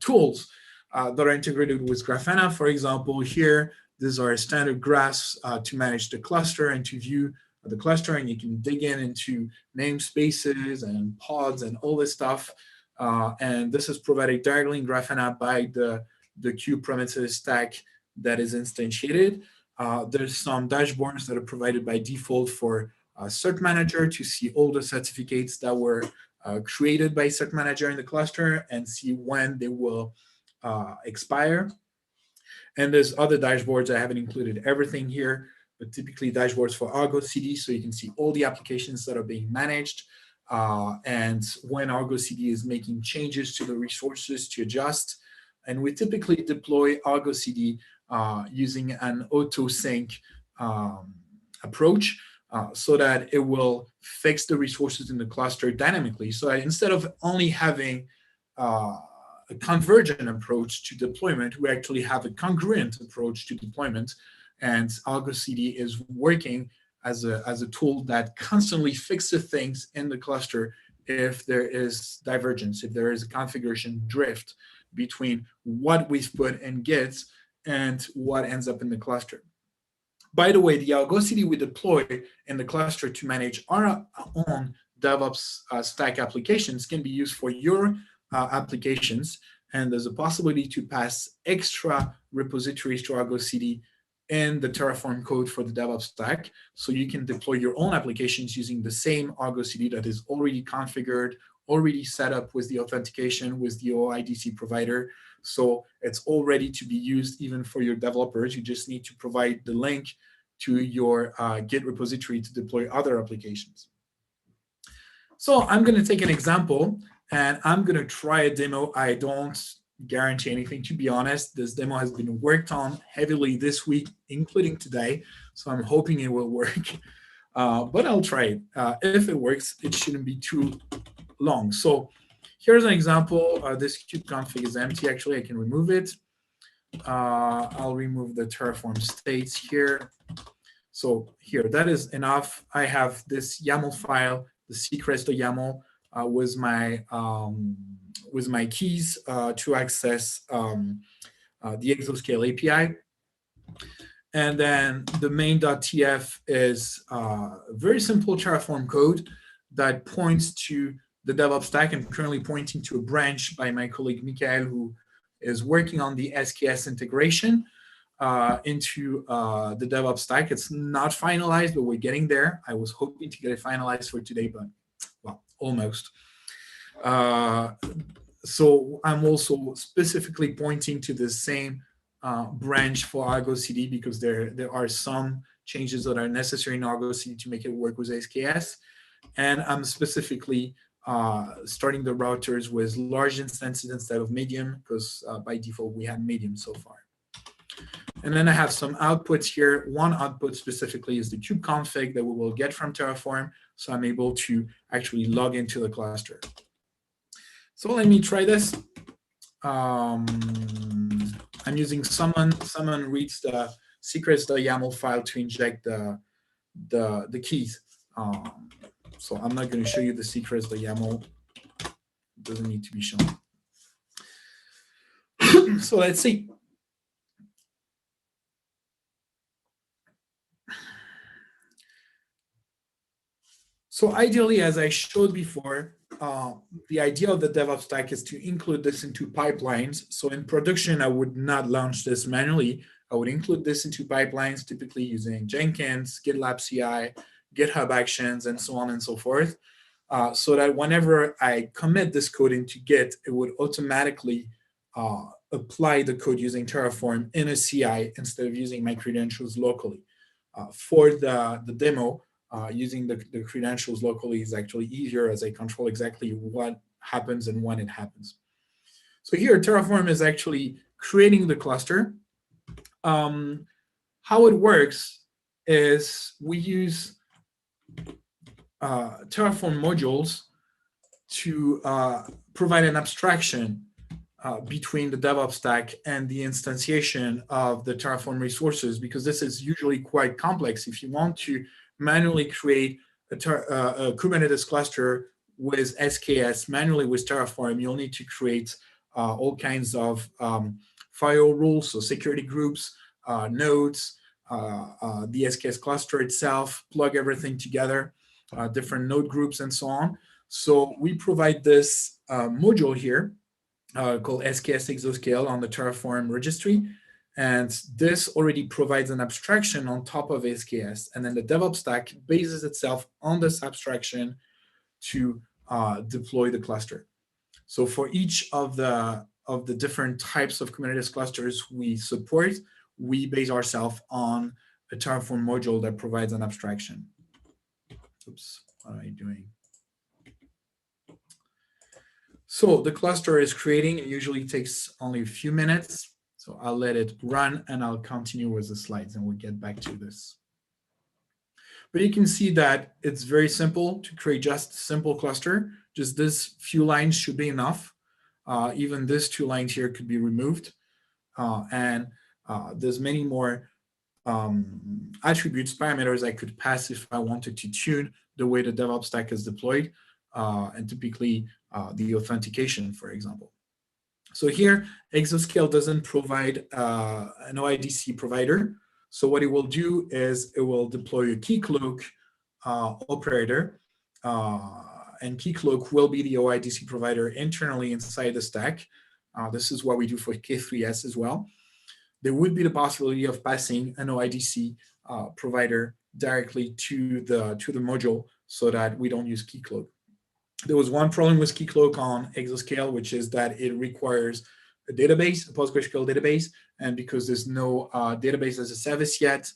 C: tools that are integrated with Grafana. For example, here, these are standard graphs to manage the cluster and to view the cluster, and you can dig into namespaces and pods and all this stuff. And this is provided directly in Grafana by the Kubernetes stack that is instantiated. There's some dashboards that are provided by default for Cert Manager to see all the certificates that were created by Cert Manager in the cluster and see when they will expire. And there's other dashboards. I haven't included everything here, but typically dashboards for Argo CD, so you can see all the applications that are being managed. And when Argo CD is making changes to the resources to adjust. And we typically deploy Argo CD using an auto-sync approach so that it will fix the resources in the cluster dynamically. So that instead of only having a convergent approach to deployment, we actually have a congruent approach to deployment. And Argo CD is working as a tool that constantly fixes things in the cluster if there is divergence, if there is a configuration drift between what we've put in Git and what ends up in the cluster. By the way, the Argo CD we deploy in the cluster to manage our own DevOps Stack applications can be used for your applications. And there's a possibility to pass extra repositories to Argo CD in the Terraform code for the DevOps Stack. So you can deploy your own applications using the same Argo CD that is already configured, already set up with the authentication with the OIDC provider. So it's all ready to be used even for your developers. You just need to provide the link to your Git repository to deploy other applications. So I'm going to take an example and I'm going to try a demo. I don't guarantee anything, to be honest. This demo has been worked on heavily this week, including today. So I'm hoping it will work, but I'll try it. If it works, it shouldn't be too long. So here's an example. This kubeconfig is empty. Actually, I can remove it. I'll remove the Terraform states here. So here, that is enough. I have this YAML file, the secrets.yaml with my keys to access the Exoscale API. And then the main.tf is very simple Terraform code that points to the DevOps Stack. I'm currently pointing to a branch by my colleague Michael, who is working on the SKS integration into the DevOps Stack. It's not finalized, but we're getting there. I was hoping to get it finalized for today, but well, almost. So I'm also specifically pointing to the same branch for Argo CD because there are some changes that are necessary in Argo CD to make it work with SKS. And I'm specifically starting the routers with large instances instead of medium because by default we had medium so far. And then I have some outputs here. One output specifically is the kubeconfig that we will get from Terraform. So I'm able to actually log into the cluster. So let me try this. I'm using summon reads the secrets.yaml file to inject the keys. So I'm not going to show you the secrets.yaml. It doesn't need to be shown. So let's see. So ideally, as I showed before, the idea of the DevOps Stack is to include this into pipelines. So in production, I would not launch this manually. I would include this into pipelines, typically using Jenkins, GitLab CI, GitHub Actions, and so on and so forth, so that whenever I commit this code into Git, it would automatically apply the code using Terraform in a CI instead of using my credentials locally. For the demo, using the credentials locally is actually easier, as I control exactly what happens and when it happens. So here, Terraform is actually creating the cluster. How it works is we use Terraform modules to provide an abstraction between the DevOps Stack and the instantiation of the Terraform resources, because this is usually quite complex. If you want to manually create a Kubernetes cluster with SKS manually with Terraform, you'll need to create all kinds of firewall rules, so security groups, nodes, the SKS cluster itself, plug everything together, different node groups, and so on. So we provide this module here called SKS Exoscale on the Terraform registry. And this already provides an abstraction on top of SKS. And then the DevOps Stack bases itself on this abstraction to deploy the cluster. So for each of the different types of Kubernetes clusters we support, we base ourselves on a Terraform module that provides an abstraction. Oops, what am I doing? So the cluster is creating. It usually takes only a few minutes. So I'll let it run and I'll continue with the slides and we'll get back to this. But you can see that it's very simple to create just a simple cluster. Just this few lines should be enough. Even this 2 lines here could be removed. And there's many more attributes, parameters I could pass if I wanted to tune the way the DevOps Stack is deployed, and typically the authentication, for example. So here, Exoscale doesn't provide an OIDC provider. So what it will do is it will deploy a Keycloak operator, and Keycloak will be the OIDC provider internally inside the stack. This is what we do for K3S as well. There would be the possibility of passing an OIDC provider directly to the module so that we don't use Keycloak. There was one problem with Keycloak on Exoscale, which is that it requires a database, a PostgreSQL database, and because there's no database as a service yet,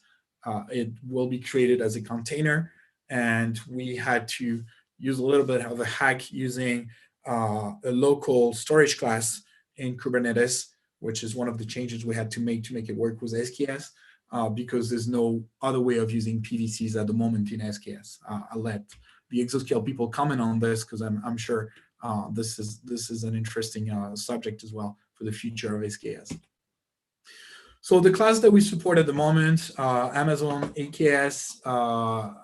C: it will be created as a container, and we had to use a little bit of a hack using a local storage class in Kubernetes, which is one of the changes we had to make it work with SKS, because there's no other way of using PVCs at the moment in SKS. I'll let the Exoscale people comment on this because I'm sure this is an interesting subject as well for the future of SKS. So the class that we support at the moment, Amazon AKS,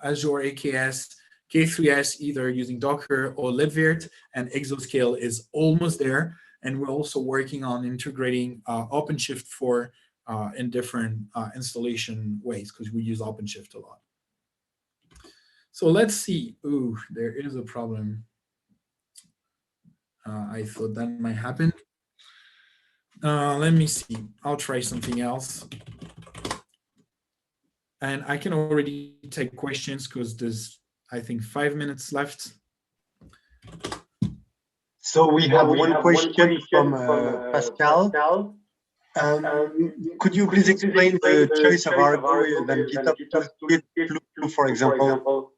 C: Azure AKS, K3S, either using Docker or libvirt, and Exoscale is almost there. And we're also working on integrating OpenShift for in different installation ways because we use OpenShift a lot. So let's see. Ooh, there is a problem. I thought that might happen. Let me see. I'll try something else. And I can already take questions because there's, I think, 5 minutes left.
A: So we have one question from Pascal. Could you please explain the choice of Argo than GitHub Toolkit, for example?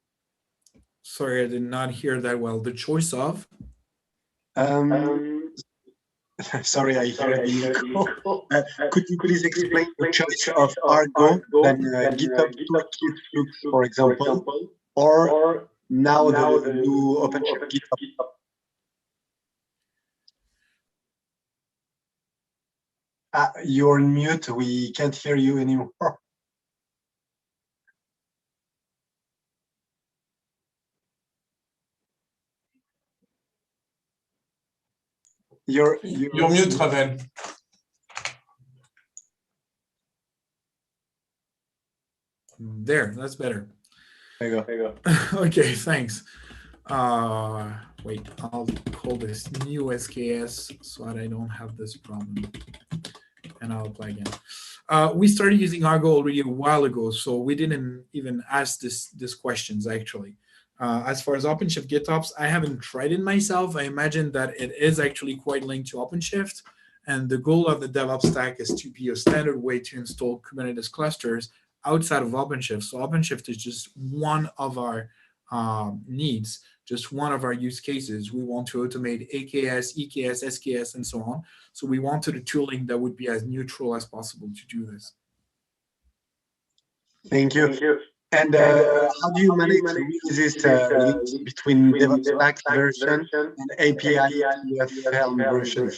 C: Sorry, I did not hear that well. The choice of?
A: Sorry, I heard the echo. Could you please explain the choice of Argo than GitHub Toolkit, for example, or Now the new OpenShift GitHub. You're on mute. We can't hear you anymore. You're
D: mute, Ravel.
C: There, that's better.
A: There you go.
C: Okay, thanks. Wait, I'll call this new SKS so that I don't have this problem. And I'll apply again. We started using Argo already a while ago, so we didn't even ask this questions actually. As far as OpenShift GitOps, I haven't tried it myself. I imagine that it is actually quite linked to OpenShift. And the goal of the DevOps Stack is to be a standard way to install Kubernetes clusters outside of OpenShift. So OpenShift is just one of our needs, just one of our use cases. We want to automate AKS, EKS, SKS, and so on. So we wanted a tooling that would be as neutral as possible to do this.
A: Thank you. And how do you manage this link between DevOps Stack version and API Helm version?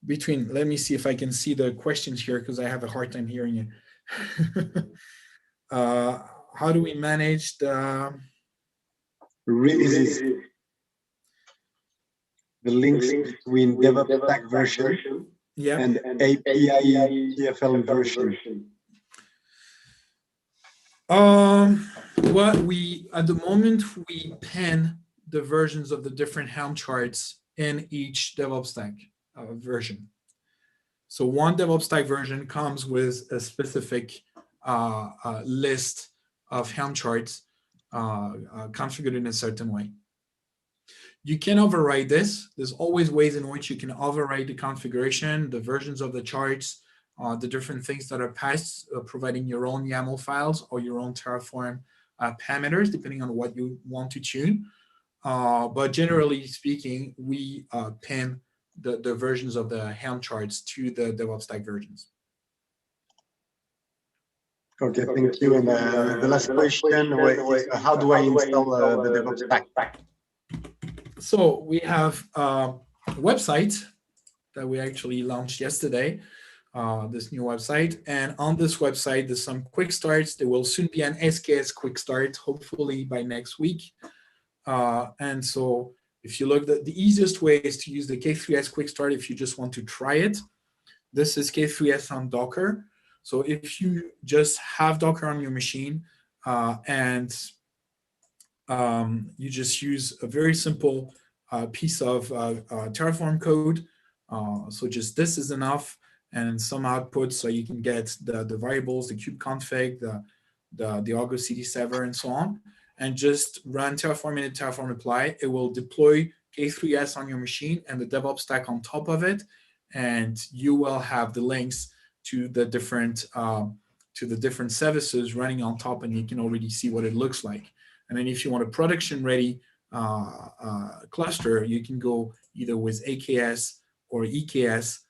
C: Let me see if I can see the questions here because I have a hard time hearing you. How do we manage the
A: releases? The links between DevOps Stack version and API TFL version.
C: Well, at the moment we pin the versions of the different Helm charts in each DevOps Stack version. So one DevOps Stack version comes with a specific list of Helm charts configured in a certain way. You can override this. There's always ways in which you can override the configuration, the versions of the charts, the different things that are passed, providing your own YAML files or your own Terraform parameters, depending on what you want to tune. But generally speaking, we pin the versions of the Helm charts to the DevOps Stack versions.
A: Okay, thank you. And the last question is, how do I install the DevOps Stack?
C: So we have a website that we actually launched yesterday, this new website. And on this website, there's some quick starts. There will soon be an SKS quick start, hopefully by next week. And so if you look, the easiest way is to use the K3S quick start if you just want to try it. This is K3S on Docker. So if you just have Docker on your machine and you just use a very simple piece of Terraform code. So just this is enough, and some outputs so you can get the variables, the kubeconfig, the Argo CD server, and so on. And just run Terraform init, Terraform apply. It will deploy K3S on your machine and the DevOps Stack on top of it, and you will have the links to the different services running on top, and you can already see what it looks like. And then if you want a production-ready cluster, you can go either with AKS or EKS.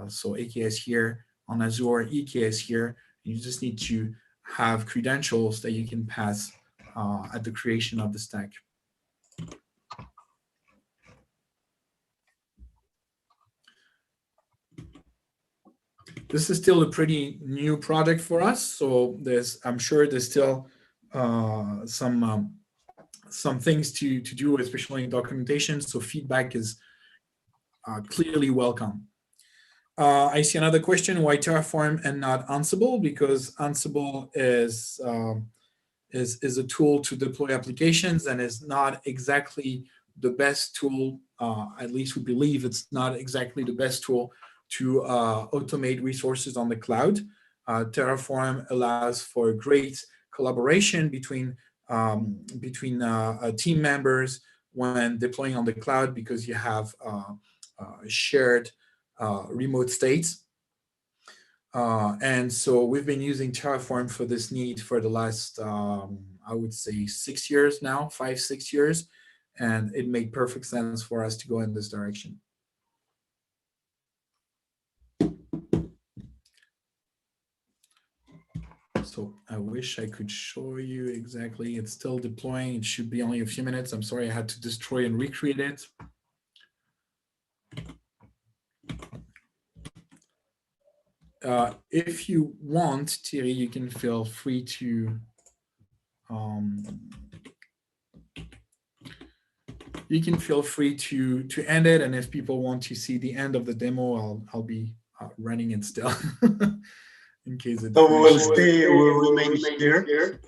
C: So AKS here on Azure, EKS here. You just need to have credentials that you can pass at the creation of the stack. This is still a pretty new project for us. So I'm sure there's still some things to do, especially in documentation. So feedback is clearly welcome. I see another question: why Terraform and not Ansible? Because Ansible is a tool to deploy applications and is not exactly the best tool. At least we believe it's not exactly the best tool to automate resources on the cloud. Terraform allows for great collaboration between team members when deploying on the cloud, because you have shared remote states. And so we've been using Terraform for this need for the last, I would say 6 years now, 5-6 years, and it made perfect sense for us to go in this direction. So I wish I could show you exactly. It's still deploying. It should be only a few minutes. I'm sorry, I had to destroy and recreate it. If you want, Thierry, you can feel free to end it. And if people want to see the end of the demo, I'll be running it still in case it.
A: So we'll remain here.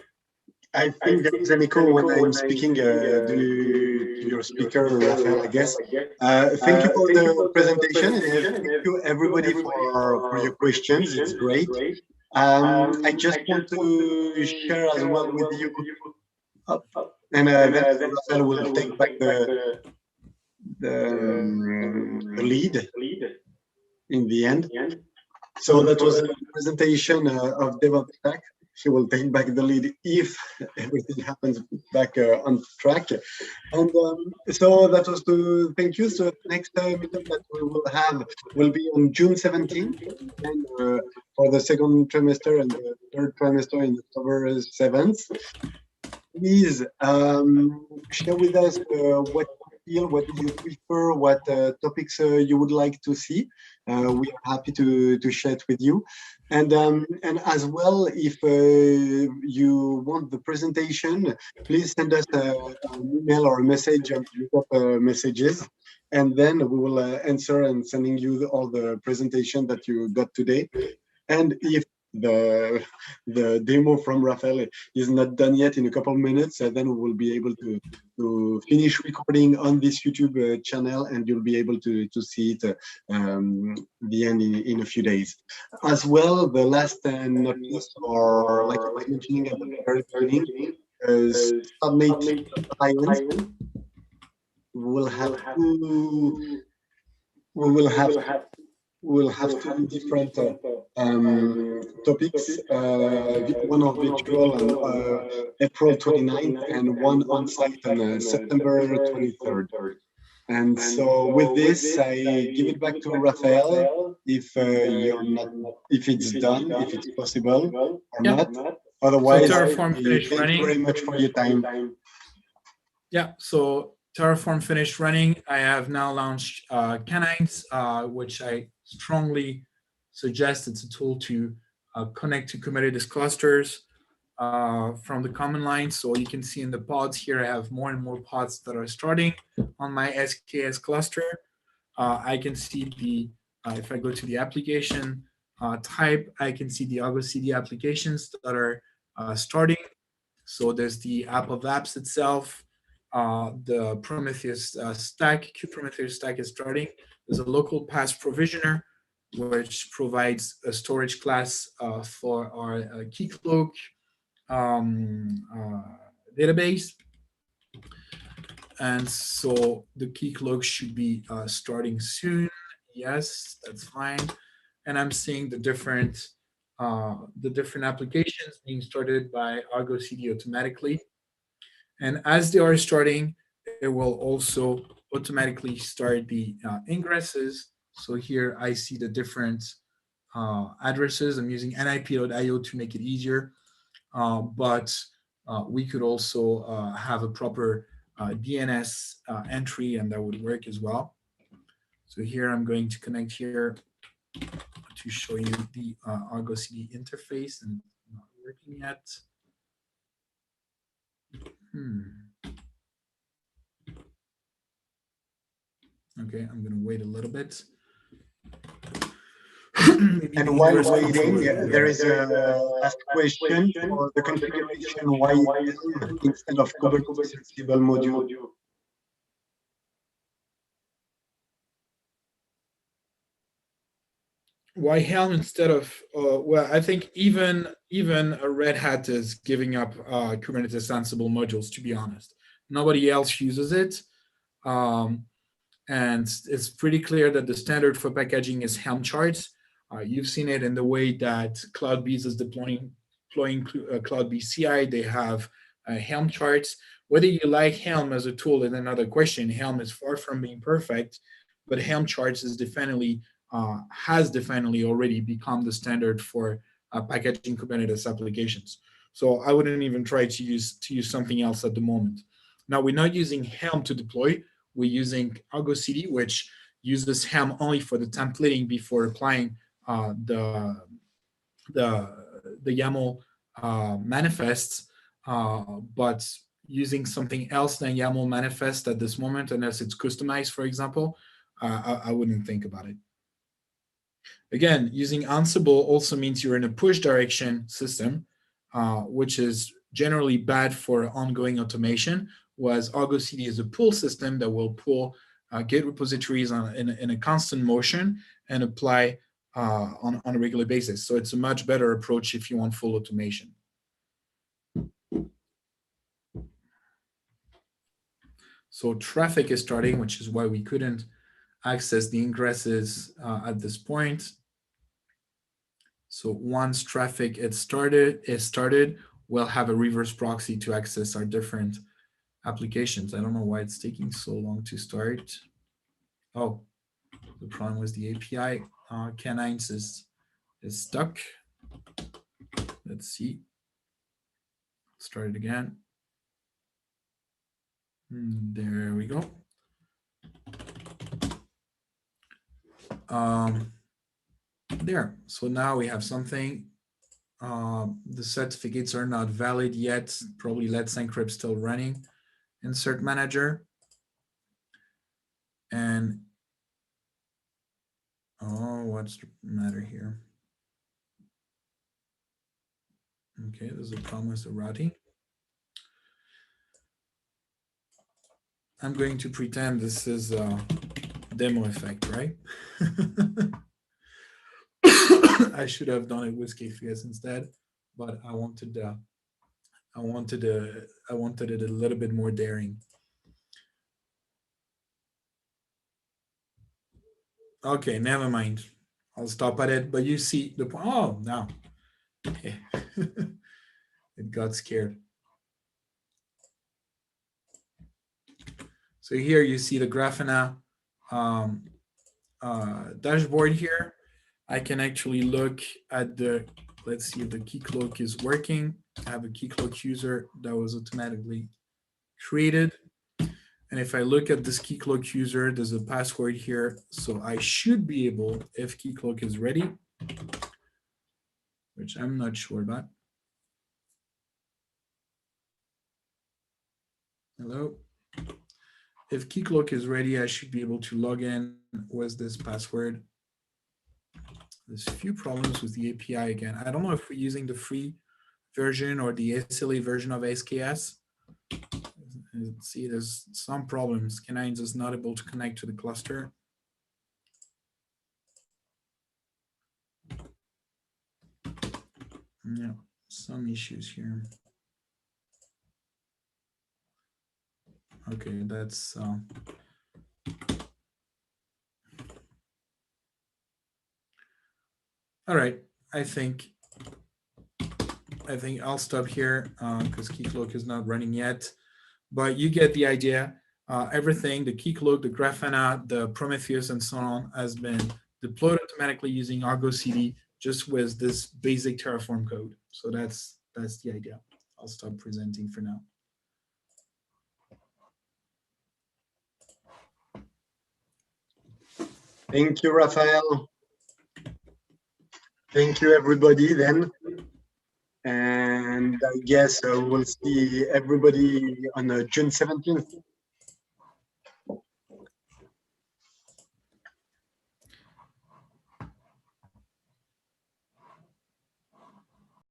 A: I think there is an echo when I'm speaking to your speaker, Raphael, I guess. Thank you for the presentation, and thank you everybody for your questions. It's great. I just want to share as well with you, and then Raphael will take back the lead in the end. So that was a presentation of DevOps Stack. He will take back the lead if everything happens back on track. And so that was to thank you. So next meetup that we will have will be on June 17th, and for the second trimester, and the third trimester in October 7th. Please share with us what you feel, what do you prefer, what topics you would like to see. We are happy to share it with you. And as well, if you want the presentation, please send us an email or a message on Meetup messages, and then we will answer and sending you all the presentation that you got today. And if the demo from Raphael is not done yet in a couple of minutes, then we will be able to finish recording on this YouTube channel, and you'll be able to see it the end in a few days. As well, the last and not least, or like I was mentioning at the very beginning, Submit Alliance. We'll have two different topics, one of virtual on April 29th and one on-site on September 23rd. And so with this, I give it back to Raphael if if it's done, if it's possible or not. Otherwise,
C: so Terraform finished
A: thank
C: running.
A: you very much for your time.
C: Yeah, so Terraform finished running. I have now launched Canines, which I strongly suggest. It's a tool to connect to Kubernetes clusters from the command line. So you can see in the pods here, I have more and more pods that are starting on my SKS cluster. I can see the, if I go to the application type, I can see the Argo CD applications that are starting. So there's the app of apps itself. The Prometheus stack, Kubernetes stack is starting. There's a local pass provisioner, which provides a storage class for our Keycloak database. And so the Keycloak should be starting soon. Yes, that's fine. And I'm seeing the different applications being started by Argo CD automatically. And as they are starting, it will also automatically start the ingresses. So here I see the different addresses. I'm using nip.io to make it easier, but we could also have a proper DNS entry, and that would work as well. So here I'm going to connect here to show you the Argo CD interface, and it's not working yet. Okay, I'm going to wait a little bit.
A: And while waiting, there is a last question for the configuration. Why instead of Kubernetes Scalable module?
C: Why Helm instead of? Well, I think even a Red Hat is giving up Kubernetes Ansible modules. To be honest, nobody else uses it. And it's pretty clear that the standard for packaging is Helm charts. You've seen it in the way that CloudBees is deploying CloudBees CI. They have Helm charts. Whether you like Helm as a tool is another question. Helm is far from being perfect, but Helm charts is definitely has definitely already become the standard for packaging Kubernetes applications. So I wouldn't even try to use something else at the moment. Now we're not using Helm to deploy. We're using Argo CD, which uses Helm only for the templating before applying the YAML manifests, but using something else than YAML manifest at this moment, unless it's customized, for example, I wouldn't think about it. Again, using Ansible also means you're in a push direction system, which is generally bad for ongoing automation, whereas Argo CD is a pull system that will pull Git repositories in a constant motion and apply on a regular basis. So it's a much better approach if you want full automation. So traffic is starting, which is why we couldn't access the ingresses at this point. So once traffic is started, we'll have a reverse proxy to access our different applications. I don't know why it's taking so long to start. Oh, the problem was the API. Canines is stuck. Let's see. Start it again. There we go. There. So now we have something. The certificates are not valid yet. Probably Let's Encrypt still running. Insert manager. And oh, what's the matter here? Okay, there's a problem with the routing. I'm going to pretend this is a demo effect, right? I should have done it with KFS instead, but I wanted it a little bit more daring. Okay, never mind. I'll stop at it. But you see the point. Oh, now it got scared. So here you see the Grafana dashboard here. I can actually look at let's see if the Keycloak is working. I have a Keycloak user that was automatically created. And if I look at this Keycloak user, there's a password here. So I should be able, if Keycloak is ready, which I'm not sure about. Hello. If Keycloak is ready, I should be able to log in with this password. There's a few problems with the API again. I don't know if we're using the free version or the SLA version of SKS. See, there's some problems. Canines is not able to connect to the cluster. Yeah, some issues here. Okay, that's all right. I think I'll stop here because Keycloak is not running yet. But you get the idea. Everything, the Keycloak, the Grafana, the Prometheus, and so on, has been deployed automatically using Argo CD, just with this basic Terraform code. So that's the idea. I'll stop presenting for now.
A: Thank you, Raphael. Thank you, everybody, then. And I guess we'll see everybody on June 17th.